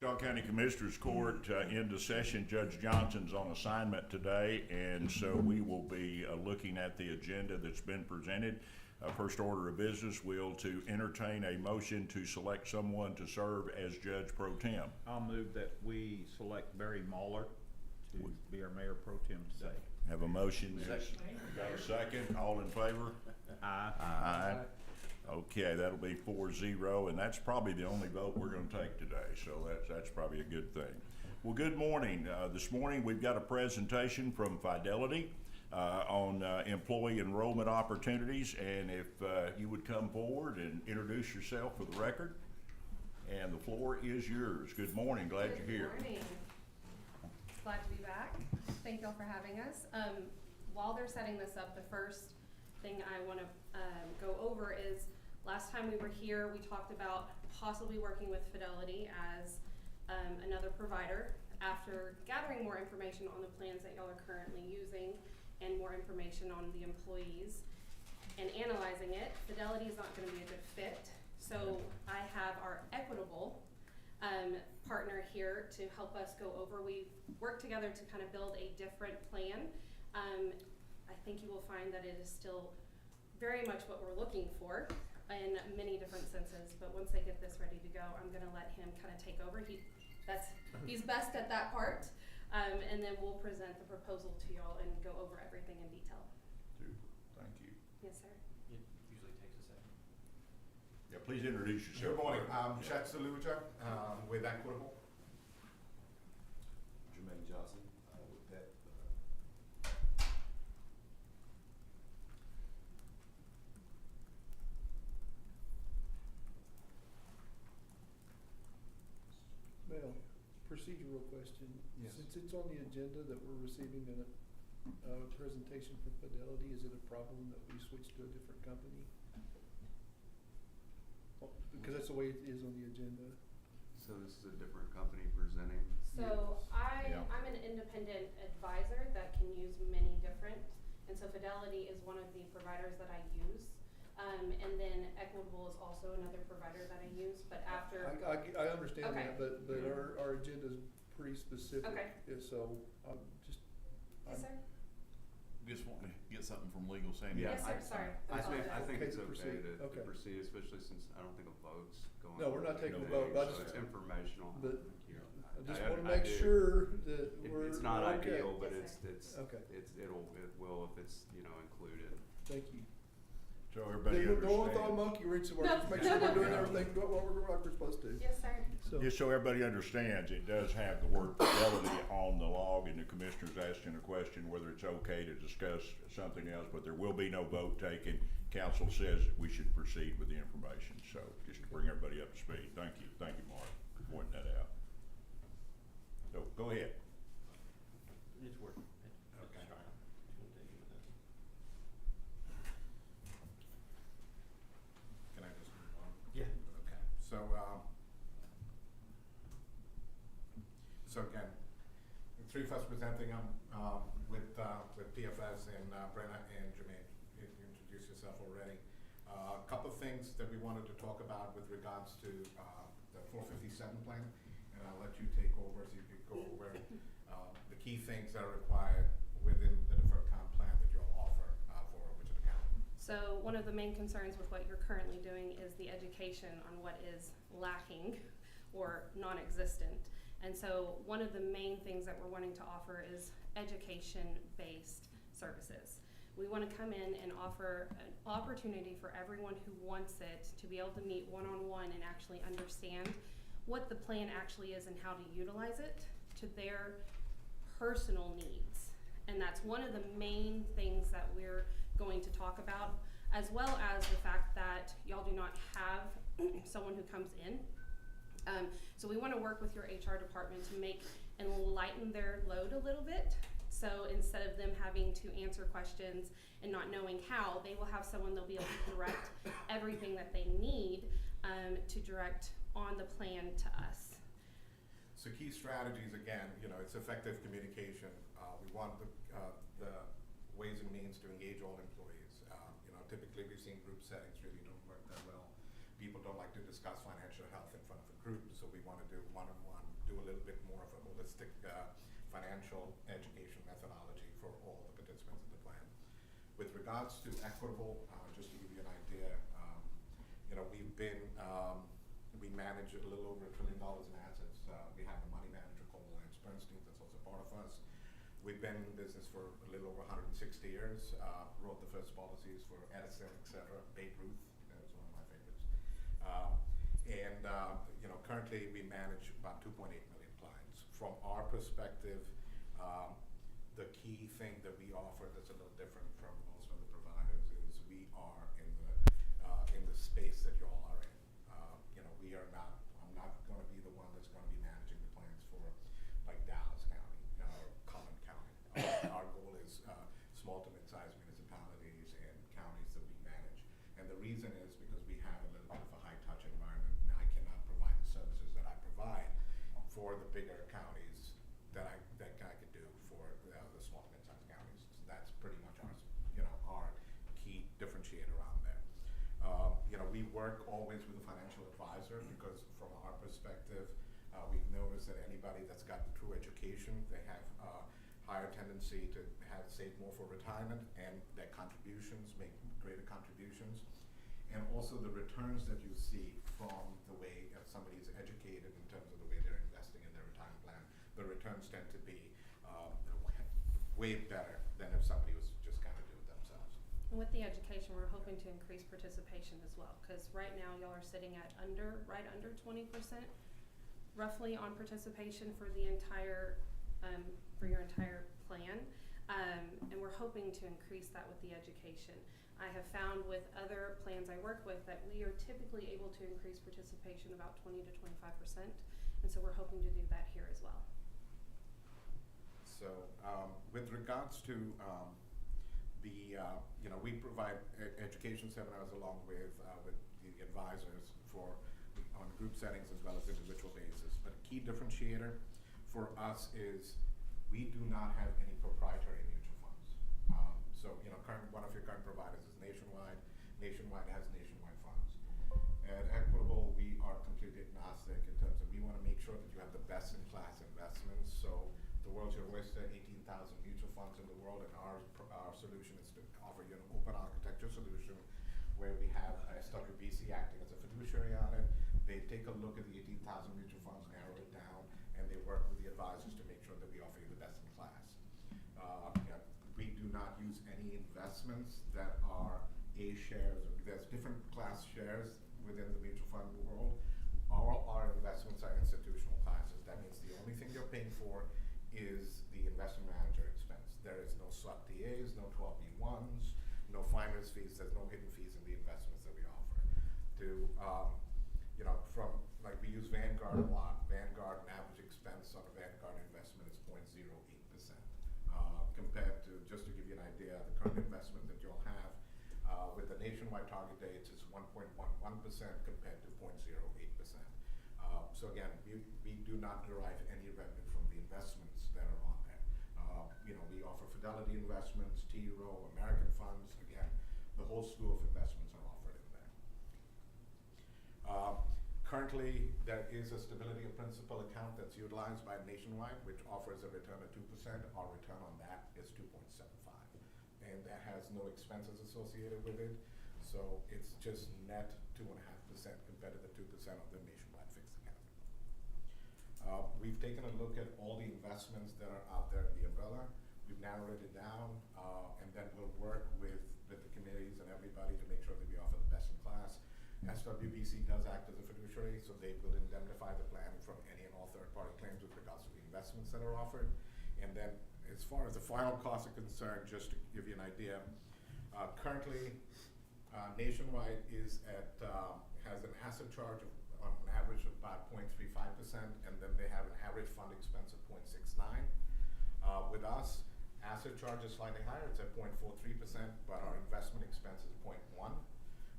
Wichita County Commissioners Court into session. Judge Johnson's on assignment today, and so we will be looking at the agenda that's been presented. First order of business will to entertain a motion to select someone to serve as Judge Pro Tem. I'll move that we select Barry Muller to be our Mayor Pro Tem today. Have a motion. Yes. Got a second? All in favor? Aye. Aye. Okay, that'll be 4-0, and that's probably the only vote we're going to take today, so that's probably a good thing. Well, good morning. This morning we've got a presentation from Fidelity on employee enrollment opportunities, and if you would come forward and introduce yourself for the record, and the floor is yours. Good morning. Glad you're here. Good morning. Glad to be back. Thank y'all for having us. While they're setting this up, the first thing I want to go over is last time we were here, we talked about possibly working with Fidelity as another provider. After gathering more information on the plans that y'all are currently using and more information on the employees and analyzing it, Fidelity is not going to be a good fit. So I have our Equitable partner here to help us go over. We've worked together to kind of build a different plan. I think you will find that it is still very much what we're looking for in many different senses, but once they get this ready to go, I'm gonna let him kind of take over. He's best at that part, and then we'll present the proposal to y'all and go over everything in detail. Thank you. Yes, sir. It usually takes a second. Yeah, please introduce yourself. Good morning, I'm Chet Saluja with Equitable. Jermaine Johnson with that. Well, procedural question. Yes. Since it's on the agenda that we're receiving a presentation from Fidelity, is it a problem that we switch to a different company? Because that's the way it is on the agenda. So this is a different company presenting? So Yeah. I'm an independent advisor that can use many different, and so Fidelity is one of the providers that I use. And then Equitable is also another provider that I use, but after. I understand Okay. that, but our agenda's pretty specific. Okay. So I'm just. Yes, sir? Just want to get something from legal saying. Yeah, Yes, sir, sorry. I apologize. think Okay it's to okay proceed. to Okay. proceed, especially since I don't think a vote's going on. No, we're not taking a today, vote, but I so just- it's informational. But You know, I just I wanna make do. sure that we're. It's not we're okay. ideal, but Yes, it's, Okay. it will if it's, included. Thank you. So everybody Don't throw a understands. monkey wrench somewhere, No, just make no, sure no, we're doing no. everything, what we're supposed to. Yes, sir. So, Just so everybody understands, it does have the word Fidelity on the log, and the commissioner's asking a question whether it's okay to discuss something else, but there will be no vote taken. Council says we should proceed with the information, so just to bring everybody up to speed. Thank you, Mark, for pointing that out. So, go ahead. It's working. Okay. Can I just move on? Yeah. Okay, so again, the three of us presenting with PFS and Brenna and Jermaine. You introduced yourself already. A couple of things that we wanted to talk about with regards to the 457 plan, and I'll let you take over so you could go over the key things that are required within the deferred comp plan that you'll offer for Wichita County. So one of the main concerns with what you're currently doing is the education on what is lacking or non-existent. And so one of the main things that we're wanting to offer is education-based services. We want to come in and offer an opportunity for everyone who wants it to be able to meet one-on-one and actually understand what the plan actually is and how to utilize it to their personal needs. And that's one of the main things that we're going to talk about, as well as the fact that y'all do not have someone who comes in. So we want to work with your HR department to and lighten their load a little bit. So instead of them having to answer questions and not knowing how, they will have someone they'll be able to direct everything that they need to direct on the plan to us. So key strategies, again, it's effective communication. We want the ways and means to engage all employees. Typically we've seen group settings really don't work that well. People don't like to discuss financial health in front of a group, so we want to do one-on-one regards to equitable, just to give you an idea, you know, we've been, we manage a little over $1 trillion in assets. We have a money manager called Alliance Bernstein that's also part of us. We've been in business for a little over 160 years, wrote the first policies for Edison, et cetera. Babe Ruth, that was one of my favorites. You know, currently we manage about 2.8 million clients. From our perspective, the key thing that we offer that's a little different from most of the providers is we are in the space that you all are in. You know, we are not, I'm not gonna be the one that's gonna be managing the plans for like Dallas County or Collin County. Our goal is small to mid-sized municipalities and counties that we manage. And the reason is because we have a little bit of a high-touch environment, and I cannot provide the services that I provide for the bigger counties that I could do for the small to mid-sized counties. So that's pretty much our key differentiator on there. You know, we work always with a financial advisor because from our perspective, we've noticed that anybody that's got the true education, they have higher tendency to have save more for retirement, and their contributions make greater contributions. And also the returns that you see from the way somebody is educated in terms of the way they're investing in their retirement plan, the returns tend to be way better than if somebody was just kind of do it themselves. And with the education, we're hoping to increase participation as well, because right now y'all are sitting at right under 20% roughly on participation for the entire, for your entire plan. And we're hoping to increase that with the education. I have found with other plans I work with that we are typically able to increase participation about 20 to 25%. And so we're hoping to do that here as well. So with regards to you know, we provide education seminars along with the advisors on group settings as well as individual basis. But a key differentiator for us is we do not have any proprietary mutual funds. So, you know, one of your current providers is Nationwide. Nationwide has nationwide funds. At Equitable, we are completely agnostic in terms of we want to make sure that you have the best in class investments. So the world's your oyster, 18,000 mutual funds in the world, and our solution is to offer you an open architecture solution where we have SWBC acting as a fiduciary on it. They take a look at the 18,000 mutual funds, narrow it down, and they work with the advisors to make sure that we offer you the best in class. You know, we do not use any investments that are A shares. There's different class shares within the mutual fund world. All our investments are institutional classes. That means the only thing you're paying for is the investment manager expense. There is no sub TAs, no 12B1s, no finder's fees. There's no hidden fees in the investments that we offer. You know, from like we use Vanguard a lot. Vanguard, an average expense on a Vanguard investment is 0.08%. Compared to, just to give you an idea, the current investment that you'll have with the nationwide target dates is 1.11% compared to 0.08%. So again, we do not derive any revenue from the investments that are on there. You know, we offer Fidelity investments, T. Rowe, American funds. Again, the whole slew of investments are offered in there. Currently, there is a stability of principal account that's utilized by Nationwide, which offers a return of 2%. Our return on that is 2.75, and that has no expenses associated with it. So it's just net 2.5% compared to the 2% of the Nationwide fixed account. We've taken a look at all the investments that are out there in the umbrella. We've narrowed it down, and then we'll work with the committees and everybody to make sure that we offer the best in class. SWBC does act as a fiduciary, so they will indemnify the plan from any and all third-party claims with regards to the investments that are offered. And then as far as the final costs are concerned, just to give you an idea, currently Nationwide is at, has an asset charge of on an average of about 0.35%, and then they have an average fund expense of 0.69. With us, asset charge is slightly higher, it's at 0.43%, but our investment expense is 0.1.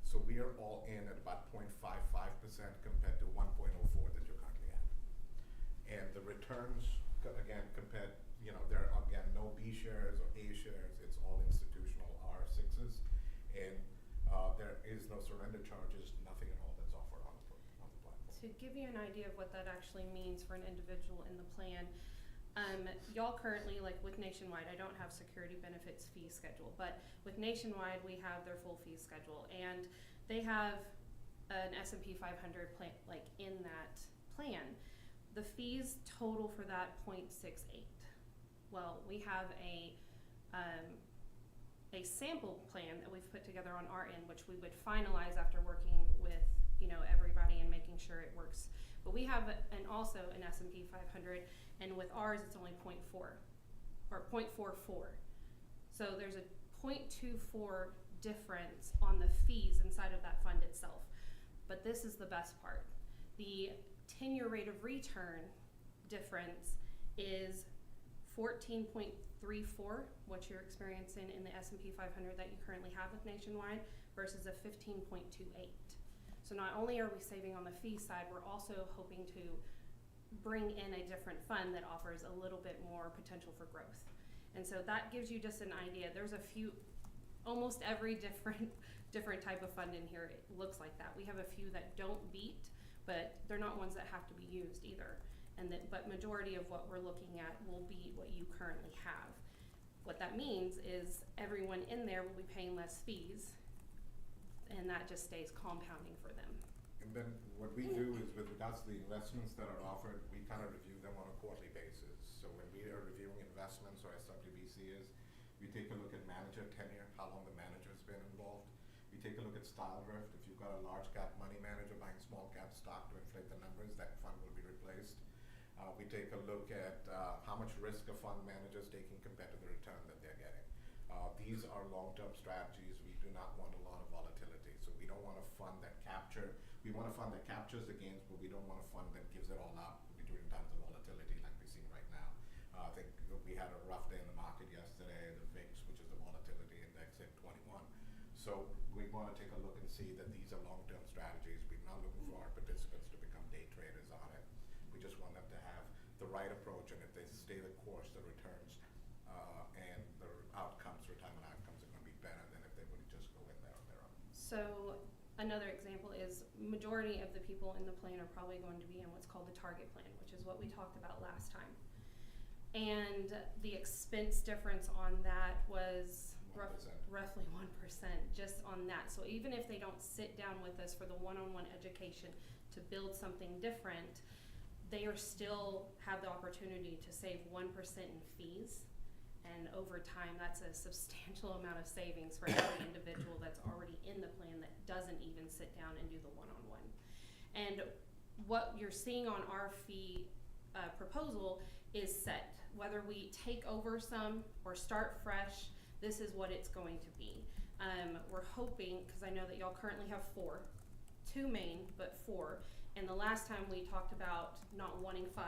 So we are all in at about 0.55% compared to 1.04 that you're currently at. And the returns, again, compared, you know, there are again no B shares or A shares, it's all institutional R6s, and there is no surrender charges, nothing at all that's offered on the platform. To give you an idea of what that actually means for an individual in the plan, Y'all currently, like with Nationwide, I don't have security benefits fee schedule, but with Nationwide, we have their full fee schedule, and they have an S&P 500 plan, like in that plan. The fees total for that 0.68. Well, we have a sample plan that we've put together on our end, which we would finalize after working with, you know, everybody and making sure it works. But we have also an S&P 500, and with ours it's only 0.4 or 0.44. So there's a 0.24 difference on the fees inside of that fund itself. But this is the best part. The 10-year rate of return difference is 14.34, what you're experiencing in the S&P 500 that you currently have with Nationwide, versus a 15.28. So not only are we saving on the fee side, we're also hoping to bring in a different fund that offers a little bit more potential for growth. And so that gives you just an idea. There's a few, almost every different type of fund in here, it looks like that. We have a few that don't beat, but they're not ones that have to be used either. But majority of what we're looking at will be what you currently have. What that means is everyone in there will be paying less fees, and that just stays compounding for them. And then what we do is, with regards to the investments that are offered, we kind of review them on a quarterly basis. So when we are reviewing investments, or SWBC is, we take a look at manager tenure, how long the manager's been involved. We take a look at style drift. If you've got a large cap money manager buying small cap stock to inflate the numbers, that fund will be replaced. We take a look at how much risk a fund manager is taking compared to the return that they're getting. These are long-term strategies. We do not want a lot of volatility. So we don't want a fund that we want a fund that captures the gains, but we don't want a fund that gives it all up during times of volatility like we're seeing right now. I think we had a rough day in the market yesterday. The VIX, which is the volatility index, hit 21. So we want to take a look and see that these are long-term strategies. We're not looking for our participants to become day traders on it. We just want them to have the right approach, and if they stay the course, the returns and the retirement outcomes are going to be better than if they would just go in there on their own. So another example is majority of the people in the plan are probably going to be in what's called the target plan, which is what we talked about last time. And the expense difference on that was 1%. roughly 1% just on that. So even if they don't sit down with us for the one-on-one education to build something different, they are still have the opportunity to save 1% in fees. And over time, that's a substantial amount of savings for every individual that's already in the plan that doesn't even sit down and do the one-on-one. And what you're seeing on our fee proposal is set. Whether we take over some or start fresh, this is what it's going to be. We're hoping, because I know that y'all currently have 4, 2 main, but 4. And the last time we talked about not wanting 5,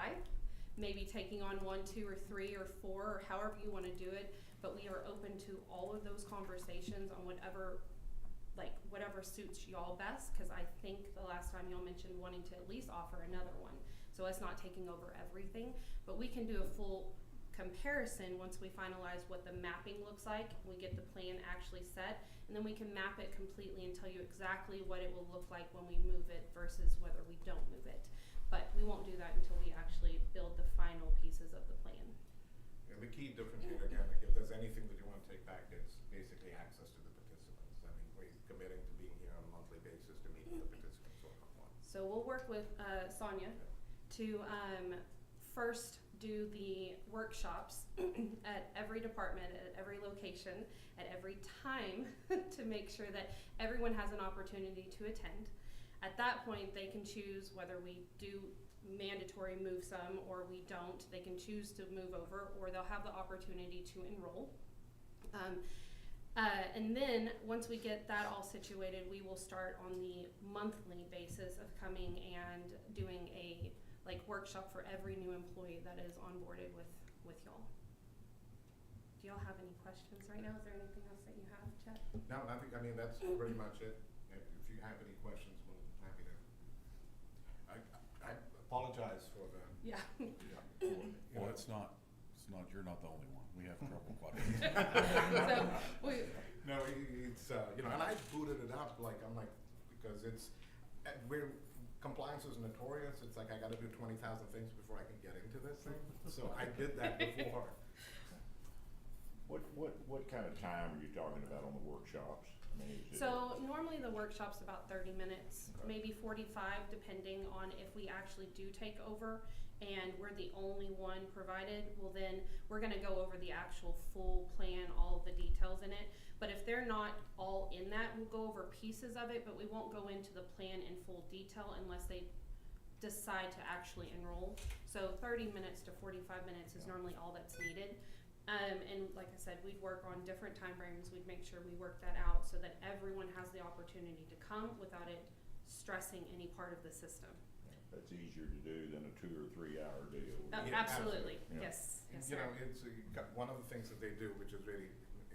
maybe taking on 1, 2, or 3, or 4, or however you want to do it. But we are open to all of those conversations on whatever suits y'all best. Because I think the last time y'all mentioned wanting to at least offer another one, so it's not taking over everything. But we can do a full comparison once we finalize what the mapping looks like. We get the plan actually set, and then we can map it completely and tell you exactly what it will look like when we move it versus whether we don't move it. But we won't do that until we actually build the final pieces of the plan. And the key difference here, again, like if there's anything that you want to take back, it's basically access to the participants. I mean, we're committing to being here on a monthly basis to meet with the participants one-on-one. So we'll work with Sonia to first do the workshops at every department, at every location, at every time to make sure that everyone has an opportunity to attend. At that point, they can choose whether we do mandatory move some or we don't. They can choose to move over, or they'll have the opportunity to enroll. And then once we get that all situated, we will start on the monthly basis of coming and doing a workshop for every new employee that is onboarded with y'all. Do y'all have any questions right now? Is there anything else that you have, Chet? No, I think, I mean, that's pretty much it. If you have any questions, we'll be happy to. I apologize for the. Yeah. Well, you're not the only one. We have trouble quite a bit. So No, it's and I booted it up because we're compliance is notorious. It's like I gotta do 20,000 things before I can get into this thing. So I did that before. What kind of time are you talking about on the workshops? I mean, is it? So normally the workshop's about 30 minutes, Okay. maybe 45, depending on if we actually do take over and we're the only one provided. Well, then we're gonna go over the actual full plan, all of the details in it. But if they're not all in that, we'll go over pieces of it, but we won't go into the plan in full detail unless they decide to actually enroll. So 30 minutes to 45 minutes is normally all that's needed. And like I said, we'd work on different timeframes. We'd make sure we work that out so that everyone has the opportunity to come without it stressing any part of the system. That's easier to do than a 2 or 3 hour deal. Yeah, Absolutely, Yeah. yes, yes, You sir. know, it's one of the things that they do, which is really,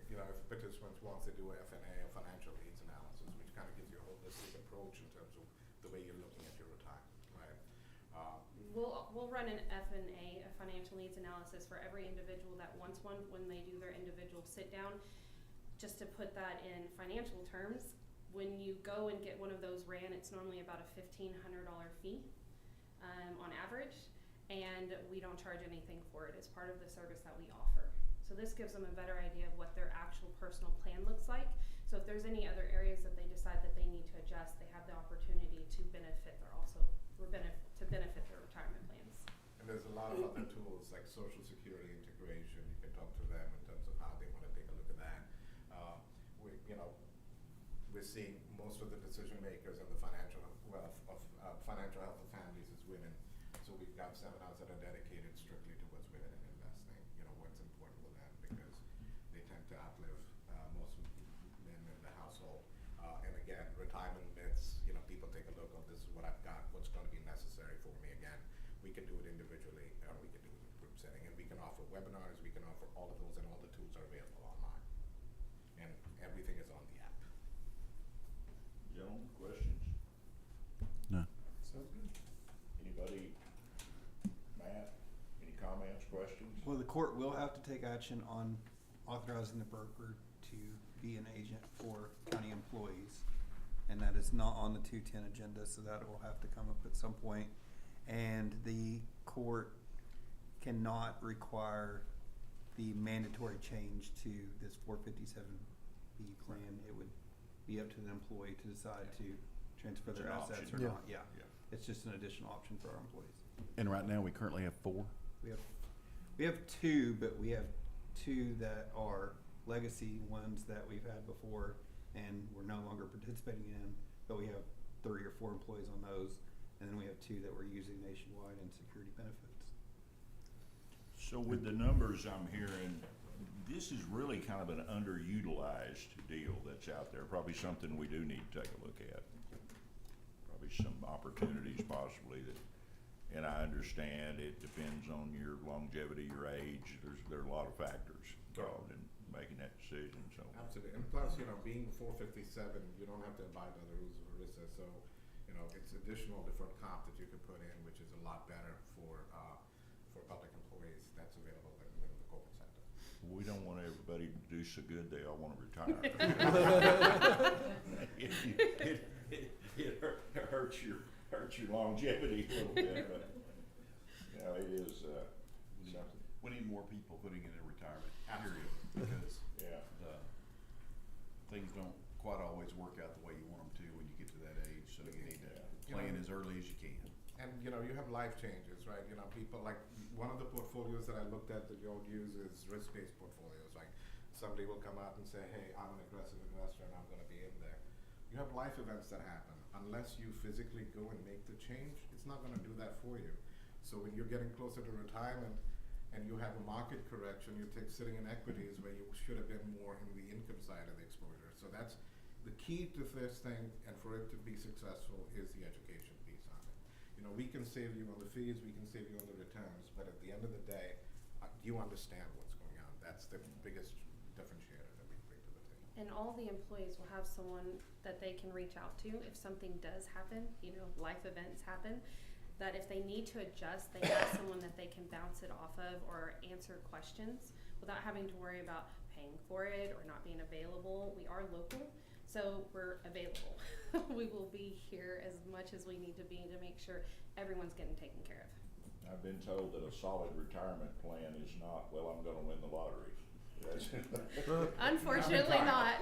you know, if participants wants to do a FNA, a financial needs analysis, which kind of gives you a holistic approach in terms of the way you're looking at your retirement, right? We'll run an FNA, a financial needs analysis, for every individual that wants one when they do their individual sit down. Just to put that in financial terms, when you go and get one of those ran, it's normally about a $1,500 fee on average, and we don't charge anything for it. It's part of the service that we offer. So this gives them a better idea of what their actual personal plan looks like. So if there's any other areas that they decide that they need to adjust, they have the opportunity to benefit their retirement plans. And there's a lot of other tools like Social Security integration. You can talk to them in terms of how they want to take a look at that. We're seeing most of the decision makers in the financial health of families is women. So we've got seminars that are dedicated strictly towards women in investing. You know, what's important to them because they tend to outlive most men in the household. And again, retirement myths. You know, people take a look. Oh, this is what I've got. What's going to be necessary for me? Again, we can do it individually or we can do it in group setting. And we can offer webinars. We can offer all of those, and all the tools are available online. And everything is on the app. Gentlemen, questions? No. Sounds good. Anybody? Matt, any comments, questions? Well, the court will have to take action on authorizing the broker to be an agent for county employees. And that is not on the 210 agenda, so that will have to come up at some point. And the court cannot require the mandatory change to this 457B plan. It would be up to the employee to decide to transfer It's their an assets option. or Yeah. not. Yeah. Yeah. It's just an additional option for our employees. And right now, we currently have 4. We have 2, but we have 2 that are legacy ones that we've had before and we're no longer participating in, but we have 3 or 4 employees on those, and then we have 2 that we're using nationwide in security benefits. So with the numbers I'm hearing, this is really kind of an underutilized deal that's out there. Probably something we do need to take a look at. Probably some opportunities possibly that, and I understand it depends on your longevity, your age. There are a lot of factors involved in making that decision, so. Absolutely. And plus, you know, being 457, you don't have to abide by the rules of ERISA. So, you know, it's additional deferred comp that you can put in, which is a lot better for public employees. That's available in the corporate sector. We don't want everybody to do so good they all want to retire. It hurts your longevity a little bit, but, you know, it is, something. We need more people putting in their retirement, period, Absolutely. because Yeah. things don't quite always work out the way you want them to when you get to that age, so you need to You plan know, as early as you can. And, you know, you have life changes, right? You know, people like, one of the portfolios that I looked at that you'll use is risk-based portfolios. Like, somebody will come out and say, hey, I'm an aggressive investor and I'm gonna be in there. You have life events that happen. Unless you physically go and make the change, it's not gonna do that for you. So when you're getting closer to retirement and you have a market correction, you're sitting in equities where you should have been more in the income side of the exposure. So that's the key to this thing, and for it to be successful is the education piece on it. You know, we can save you on the fees, we can save you on the returns, but at the end of the day, you understand what's going on. That's the biggest differentiator that we bring to the table. And all the employees will have someone that they can reach out to if something does happen, you know, life events happen, that if they need to adjust, they have someone that they can bounce it off of or answer questions without having to worry about paying for it or not being available. We are local, So we're available. We will be here as much as we need to be to make sure everyone's getting taken care of. I've been told that a solid retirement plan is not, well, I'm gonna win the lottery. Unfortunately not.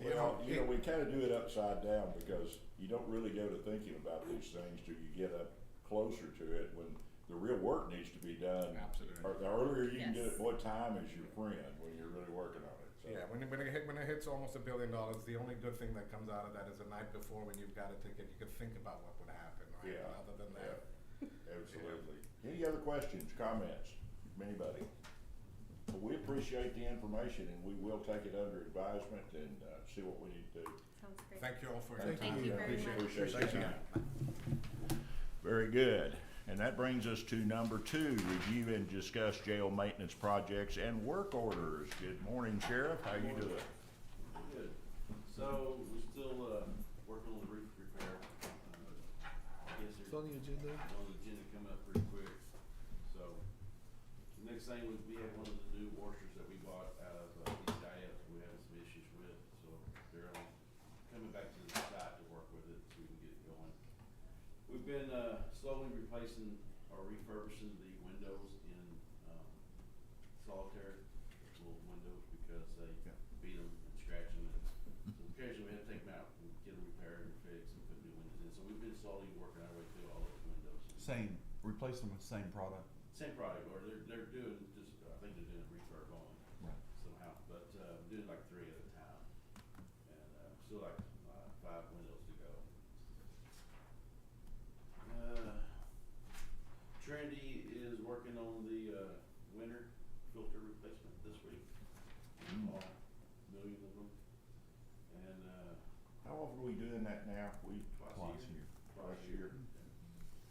Well, you know, we kinda do it upside down because you don't really go to thinking about these things till you get up closer to it when the real work needs to be done. Absolutely. Or the earlier you can do Yes. it, boy, time is your friend when you're really working on it, so. Yeah, when it hits almost $1 billion, the only good thing that comes out of that is the night before when you've got a ticket, you can think about what would happen, right? Yeah. Other than that. Absolutely. Any other questions, comments, from anybody? Well, we appreciate the information and we will take it under advisement and, see what we need to do. Sounds great. Thank you all for your time. Thank you very much. Appreciate your Thank you. time. Very good. And that brings us to number 2, review and discuss jail maintenance projects and work orders. Good morning, Sheriff. How you doing? Good. So, we're still, working on the roof repair. I guess It's on the agenda. on the agenda coming up pretty quick. So, the next thing was we had one of the new washers that we bought out of ECIF, we had some issues with, so they're coming back to the site to work with it so we can get it going. We've been, slowly replacing or refurbishing the windows in, solitary, little windows, because they beat them and scratch them, and so occasionally we have to take them out and get them repaired and fixed and put new windows in, so we've been slowly working our way through all those windows. Same, replace them with same product. Same product, or they're doing just, I think they're doing refurb on Right. somehow, but, doing like 3 at a time. And, still like, 5 windows to go. Trinity is working on the, winter filter replacement this week. All million of them. And, How often are we doing that now? twice a year. Twice a year.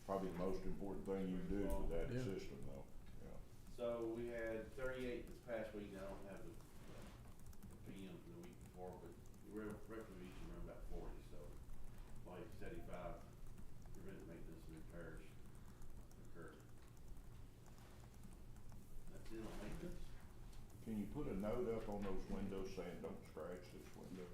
Probably the most important thing you do for that Yeah. system though. Yeah. So we had 38 this past week. Now I don't have the PM for the week before, but we roughly each around about 40. So like 75 preventive maintenance and repairs occurred. That's it on maintenance. Can you put a note up on those windows saying don't scratch this window?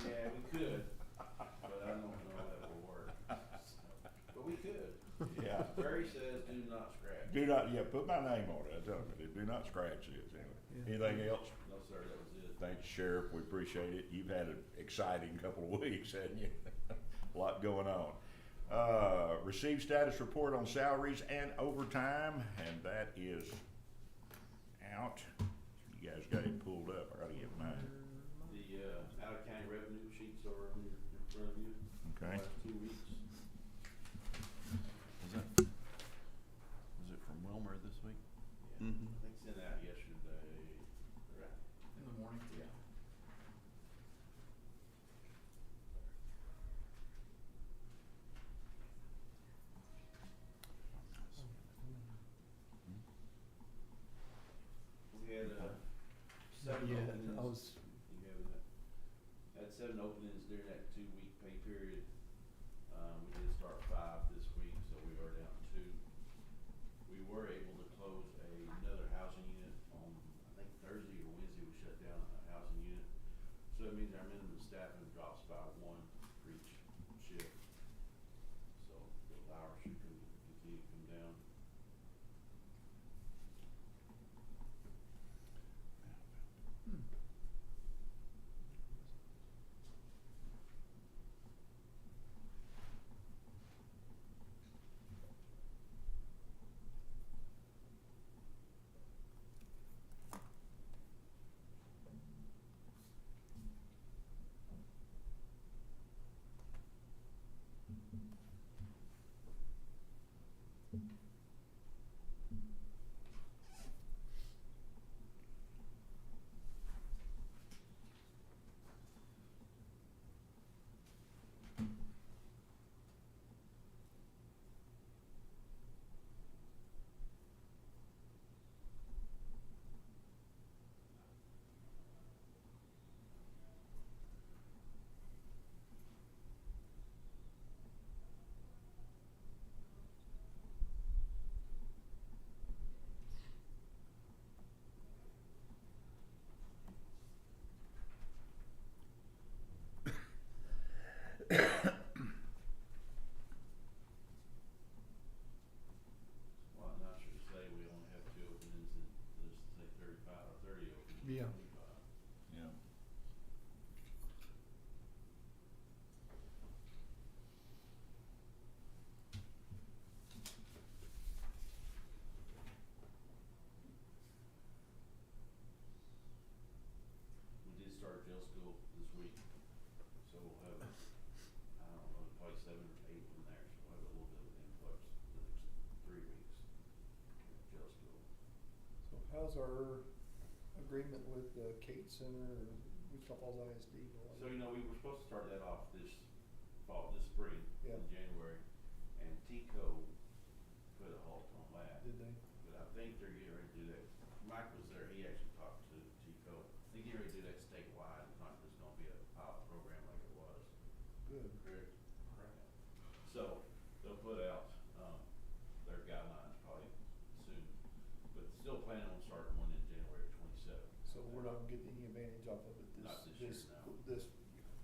Yeah, we could, but I don't know if that will work. But we could. Yeah. Barry says do not scratch. Do not, yeah, put my name on it, I tell them, do not scratch this, anyway. Anything else? No, sir, that was it. Thank you, Sheriff, we appreciate it. You've had an exciting couple of weeks, haven't you? A lot going on. Receive status report on salaries and overtime, and that is out. You guys got it pulled up, I gotta get mine. The, out-of-county revenue sheets are in front of you. Okay. Last 2 weeks. Was it from Wilmer this week? Yeah, Mhm. I think sent out yesterday, right? In the morning? Yeah. We had, 7 Yeah, openings. I was, You have that. Had 7 openings during that 2-week pay period. We did start 5 this week, so we are down 2. We were able to close another housing unit on, I think Thursday or Wednesday, we shut down a housing unit. So that means our minimum staffing drops by 1 for each shift. So those hours should continue to come down. Yeah. 25. Yeah. We did start jail school this week, so we'll have, I don't know, probably 7 or 8 in there, so we'll have a little bit of an influx the next 3 weeks of jail school. So how's our agreement with the Kate Center or Wichita Falls ISD going? So, you know, we were supposed to start that off this spring, Yeah. in January, and TCO put a halt on that. Did they? But I think they're getting ready to do that. Mike was there, he actually talked to TCO. They're getting ready to do that statewide, it's not just gonna be a pilot program like it was. Good. Correct. So, they'll put out, their guidelines probably soon, but still planning on starting one in January 27th. So we're not getting any advantage off of it Not this year, no. this,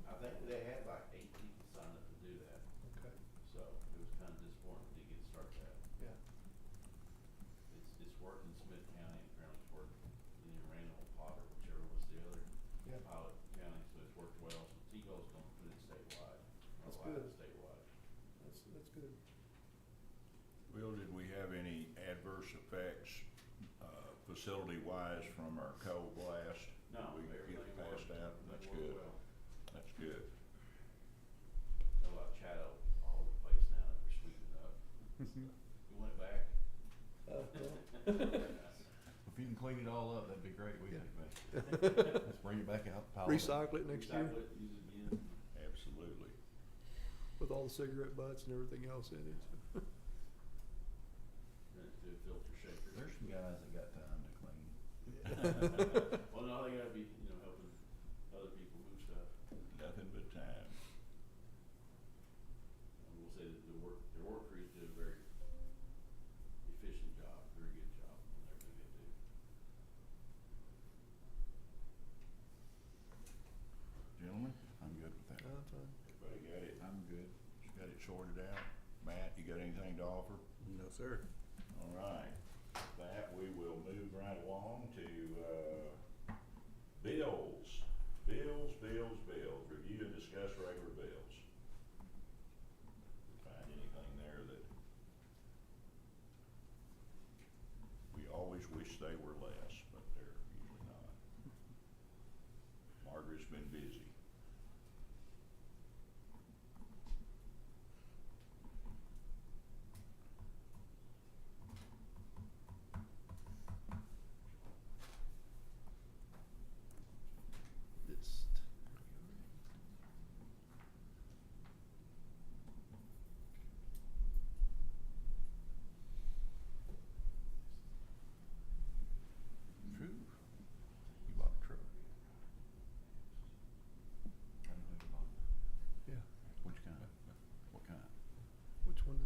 I think they had like 8 people sign up to do that, okay, so it was kinda disappointing to get started that. yeah. It's worked in Smith County, and apparently it's worked in Randall, Potter, whichever was the other Yeah. pilot county, so it's worked well, so TCO's gonna put it statewide. That's allow it good. Statewide. That's good. Will, did we have any adverse effects, facility-wise from our coal blast? No, We everything get past worked. that, It that's worked good, well. that's good. Got a lot of shadow all over the place now that we're sweeping up. You want it back? If you can clean it all up, that'd be great, we Yeah. could, let's bring it back out, pile it up. Recycle it next year Recycle it, use it again. Absolutely. with all the cigarette butts and everything else in it. Run it through a filter shaker. There's some guys that got time to clean. Well, no, they gotta be, you know, helping other people move stuff. Nothing but time. I will say that their work crews did a very efficient job, very good job on everything they do. Gentlemen, I'm good with that. Fine. everybody got it? I'm good. Got it sorted out? Matt, you got anything to offer? No, sir. All right, with that, we will move right along to, bills. Bills, review and discuss regular bills. Find anything there that we always wish they were less, but they're usually not. Margaret's been busy. It's, True. You bought a truck. I don't know if you bought it. yeah. Which kind? What kind? Which one?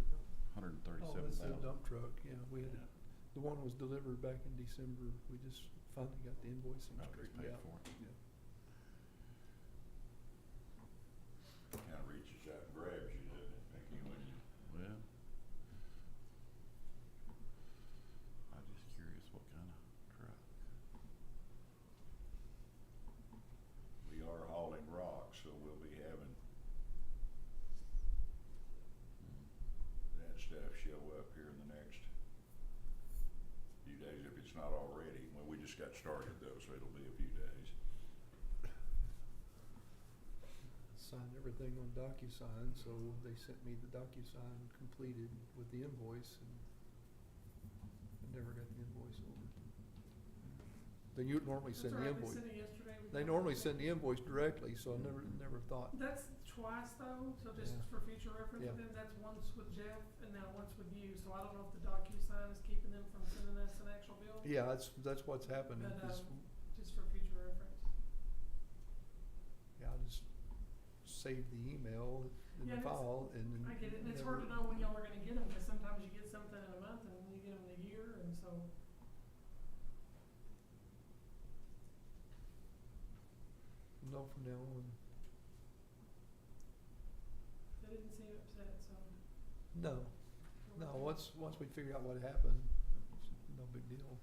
Hundred and Oh, thirty-seven this is a thousand. dump truck, yeah, we had, Yeah. the one was delivered back in December, we just finally got the invoicing Oh, just straightened paid out. for it. Yeah. Kinda reaches out and grabs you, doesn't it, Mickey, when you Well, I'm just curious what kind of truck. We are hauling rock, so we'll be having that stuff show up here in the next few days, if it's not already. Well, we just got started though, so it'll be a few days. Signed everything on DocuSign, so they sent me the DocuSign completed with the invoice and I never got the invoice over. They normally send the invoice. That's right, they sent it yesterday. We They got normally it. send the invoice directly, so I never thought. That's twice though, so just Yeah. for future reference, Yeah. but then that's once with Jeff and now once with you, so I don't know if the DocuSign is keeping them from sending us an actual bill. Yeah, that's what's happening, But, is, just for future reference. yeah, I'll just save the email in Yeah, the and it's- file and then. I get it, and it's never- hard to know when y'all are gonna get them, cause sometimes you get something in a month and you get them in a year, and so. No, from now on. They didn't seem upset, so. No, once we figure out what happened, it's no big deal.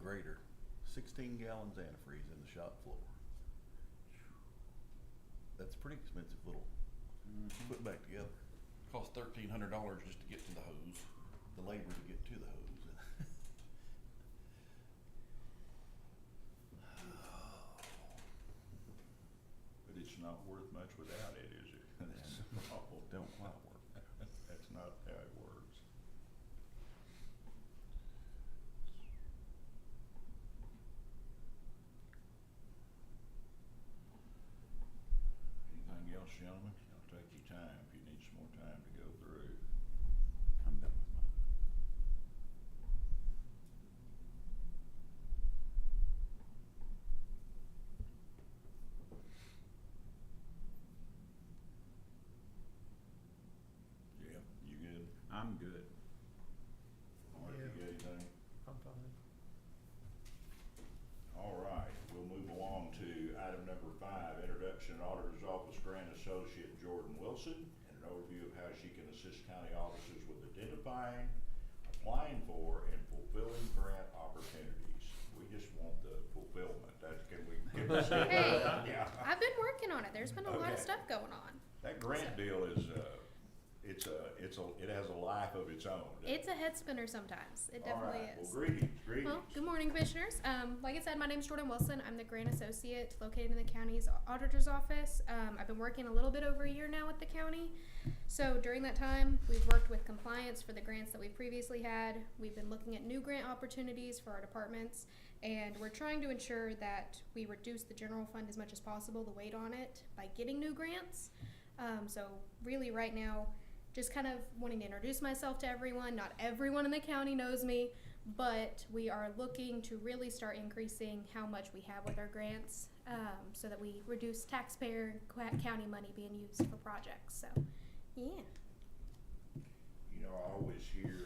grader, 16 gallons antifreeze in the shop floor. That's pretty expensive little, put back together. Costs $1,300 just to get to the hose, the labor to get to the hose. But it's not worth much without it, is it? That's the problem. Don't quite work. That's not how it works. Anything else, gentlemen? I'll take your time if you need some more time to go through. I'm done with mine. Jeff, you good? I'm good. Mark, you Yeah. got anything? I'm fine. All right, we'll move along to item number 5, introduction Auditor's Office Grant Associate Jordan Wilson, and an overview of how she can assist county officers with identifying, applying for, and fulfilling grant opportunities. We just want the fulfillment, that's, can we say Hey, that? Yeah. I've been working on it. There's been a lot of Okay. stuff going on. That grant deal is, it has a life of its own. doesn't It's a head spinner sometimes. It All definitely right, is. well, greetings. Well, good morning, commissioners. Like I said, my name's Jordan Wilson. I'm the grant associate located in the county's auditor's office. I've been working a little bit over a year now with the county. So during that time, we've worked with compliance for the grants that we previously had. We've been looking at new grant opportunities for our departments, and we're trying to ensure that we reduce the general fund as much as possible, the weight on it, by getting new grants. So really right now, just kind of wanting to introduce myself to everyone. Not everyone in the county knows me, but we are looking to really start increasing how much we have with our grants, so that we reduce taxpayer county money being used for projects. So, yeah. You know, I always hear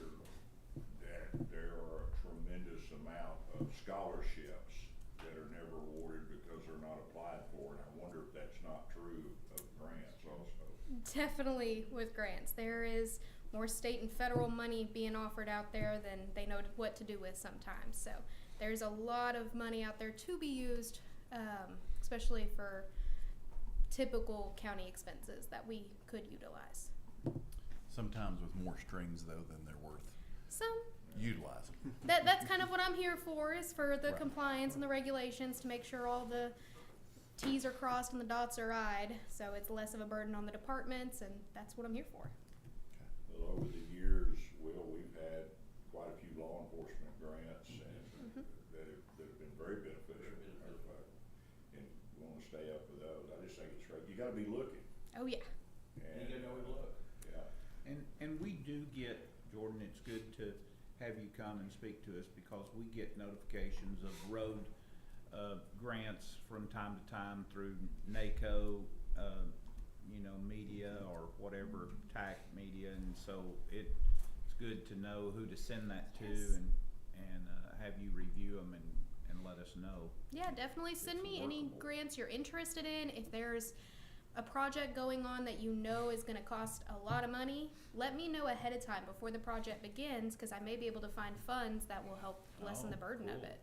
that there are a tremendous amount of scholarships that are never awarded because they're not applied for, and I wonder if that's not true of grants also. Definitely with grants. There is more state and federal money being offered out there than they know what to do with sometimes. So there's a lot of money out there to be used, especially for typical county expenses that we could utilize. Sometimes with more strings though than they're worth So utilizing. that's kind of what I'm here for, is for the Right. compliance and the regulations to make sure all the T's are crossed and the dots are I'd, so it's less of a burden on the departments, and that's what I'm here for. Well, over the years, Will, we've had quite a few law enforcement grants and that have been very beneficial. And we wanna stay up with those. I just think it's right. You gotta be looking. Oh yeah. And, You gotta know where to look. Yeah. And we do get, Jordan, it's good to have you come and speak to us because we get notifications of road grants from time to time through NACO, media or whatever, TAC media, and so it's good to know who to send that to. Yes. and have you review them and let us know. Yeah, definitely send me any workable. grants you're interested in. If there's a project going on that you know is going to cost a lot of money, let me know ahead of time before the project begins, because I may be able to find funds that will help lessen the burden of cool. it.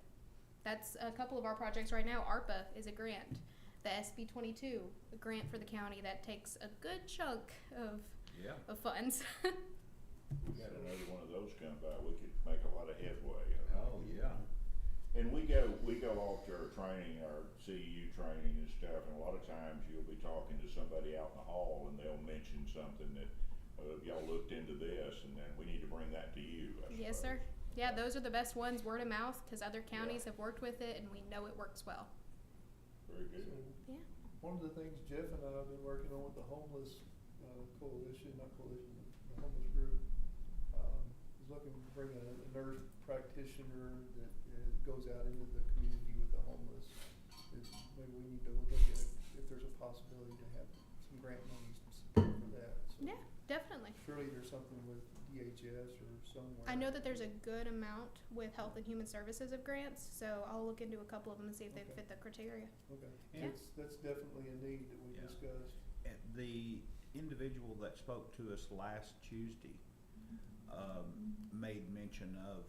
That's a couple of our projects right now. ARPA is a grant. The SB 22, a grant for the county that takes a good chunk of funds. We got another one of those come by, we could make a lot of headway. Oh, yeah. And we go off to our training, our CEU training and stuff, and a lot of times you'll be talking to somebody out in the hall and they'll mention something that, y'all looked into this, and then we need to bring that to you, I Yes, suppose. sir. Yeah, those are the best ones, word of mouth, because other counties have worked with it and we know it works well. Very good. Yeah. One of the things Jeff and I have been working on with the homeless coalition, not coalition, the homeless group, is looking to bring a nurse practitioner that goes out into the community with the homeless. Maybe we need to look at it, if there's a possibility to have some grant monies to support for that. So Yeah, definitely. surely there's something with DHS or somewhere. I know that there's a good amount with Health and Human Services of grants, so I'll look into a couple of them and see if they Okay. fit the criteria. Okay, Yeah. that's definitely a need that we Yeah. discussed. The individual that spoke to us last Tuesday made mention of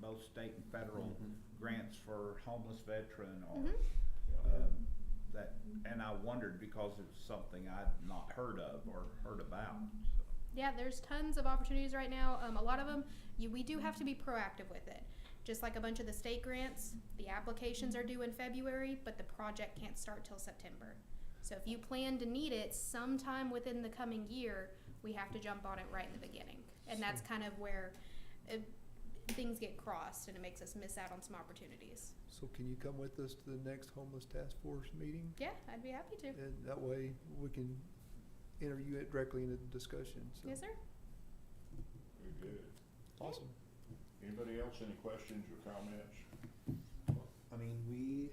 both state and federal Mhm. grants for homeless veteran or, Mhm. that, and I wondered because it's something I'd not heard of or heard about, so. Yeah, there's tons of opportunities right now. A lot of them, we do have to be proactive with it. Just like a bunch of the state grants, the applications are due in February, but the project can't start till September. So if you plan to need it sometime within the coming year, we have to jump on it right in the beginning. And that's kind of where things get crossed and it makes us miss out on some opportunities. So can you come with us to the next homeless task force meeting? Yeah, I'd be happy to. And that way we can enter you directly into the discussion, so. Yes, sir. Very good. Awesome. Anybody else, any questions or comments? I mean,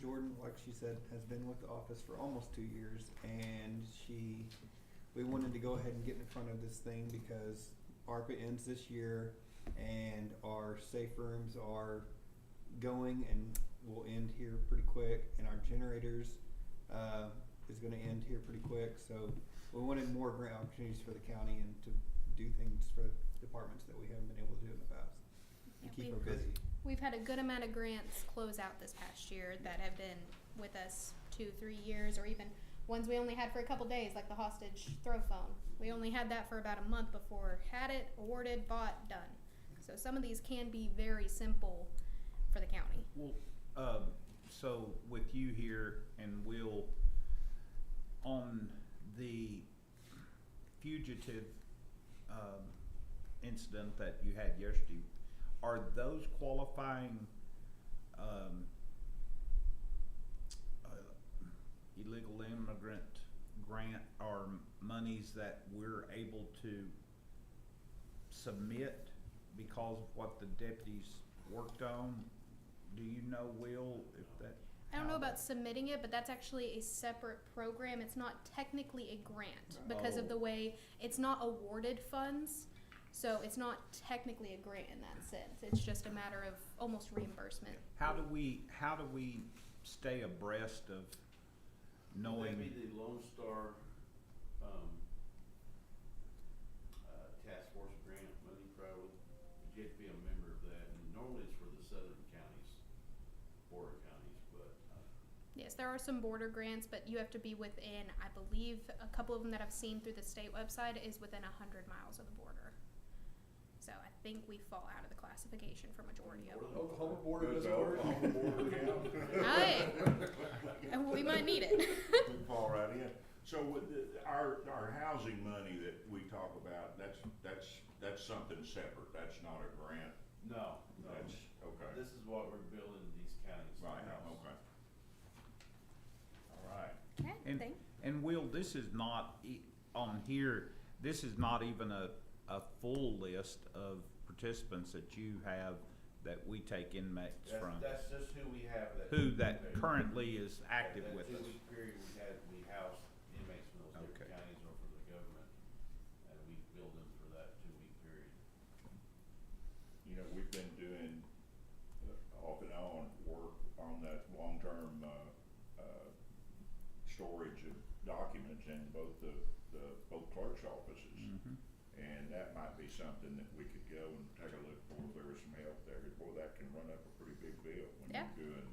Jordan, like she said, has been with the office for almost 2 years, and we wanted to go ahead and get in front of this thing because ARPA ends this year, and our safe rooms are going and will end here pretty quick, and our generators is going to end here pretty quick. So we wanted more grant opportunities for the county and to do things for departments that we haven't been able to do in the past. Yeah, And keep them busy. We've had a good amount of grants close out this past year that have been with us 2-3 years, or even ones we only had for a couple days, like the hostage throw phone. We only had that for about a month before had it awarded, bought, done. So some of these can be very simple for the county. Well, so with you here and Will, on the fugitive, incident that you had yesterday, are those qualifying, illegal immigrant grant or monies that we're able to submit because of what the deputies worked on? Do you know, Will, if that? I don't know about submitting it, but that's actually a separate program. It's not technically a grant because of the way it's not awarded funds. So it's not technically a grant in that sense. It's just a matter of almost reimbursement. How do we stay abreast of knowing? Maybe the Lone Star, task force grant money probably, but you have to be a member of that, and normally it's for the southern counties, border counties, but, Yes, there are some border grants, but you have to be within, I believe, a couple of them that I've seen through the state website is within 100 miles of the border. So I think we fall out of the classification for majority of them. Oklahoma border Does doesn't work. Oklahoma border count? Hey, we might need it. We fall right in. So with our housing money that we talk about, that's something separate. That's not a grant. no. That's, okay. This is what we're building these counties. Right, now. okay. All right. Okay, And, thank. and Will, this is not, on here, this is not even a full list of participants that you have that we take inmates from. That's just who we have that. Who that currently is active That with us. 2-week period we house inmates from those Okay. different counties or for the government, and we bill them for that 2-week period. You know, we've been doing off and on work on that long-term, storage of documents in both both clerk's offices. Mhm. And that might be something that we could go and take a look for if there was some help there. Boy, that can run up a pretty big bill when Yeah. you're doing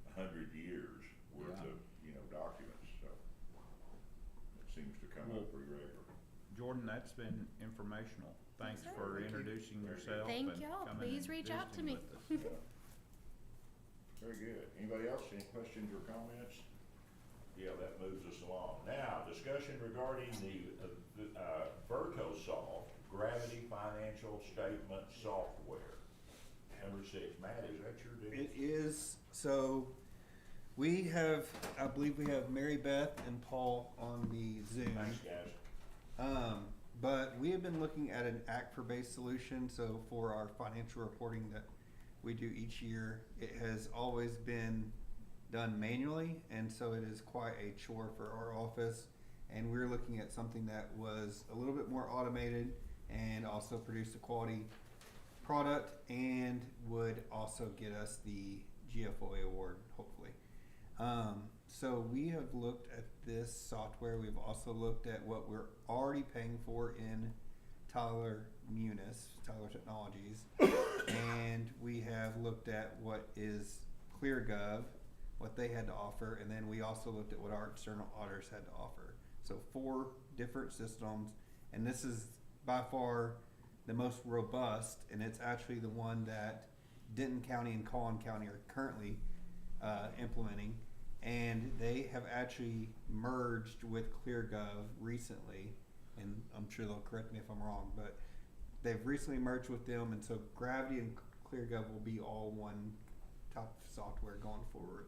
100 years worth Yeah. of, documents, so. It seems to come Well, up pretty regularly. Jordan, that's been informational. Thanks Yes, sir. for Thank you. introducing Very good. yourself Thank and y'all. coming Please and reach out to visiting me. with us. Yeah. Very good. Anybody else, any questions or comments? Yeah, that moves us along. Now, discussion regarding the VercoSoft Gravity Financial Statement Software. Number 6, Matt, is that your deal? It is. So we have, I believe we have Mary Beth and Paul on the Zoom. Thanks, guys. But we have been looking at an ACFR-based solution. So for our financial reporting that we do each year, it has always been done manually, and so it is quite a chore for our office. And we're looking at something that was a little bit more automated and also produced a quality product and would also get us the GFOA award, hopefully. So we have looked at this software. We've also looked at what we're already paying for in Tyler Technologies, and we have looked at what is ClearGov, what they had to offer, and then we also looked at what our external auditors had to offer. So 4 different systems, and this is by far the most robust, and it's actually the one that Denton County and Collin County are currently implementing, and they have actually merged with ClearGov recently, and I'm sure they'll correct me if I'm wrong, but they've recently merged with them, and so Gravity and ClearGov will be all one top software going forward.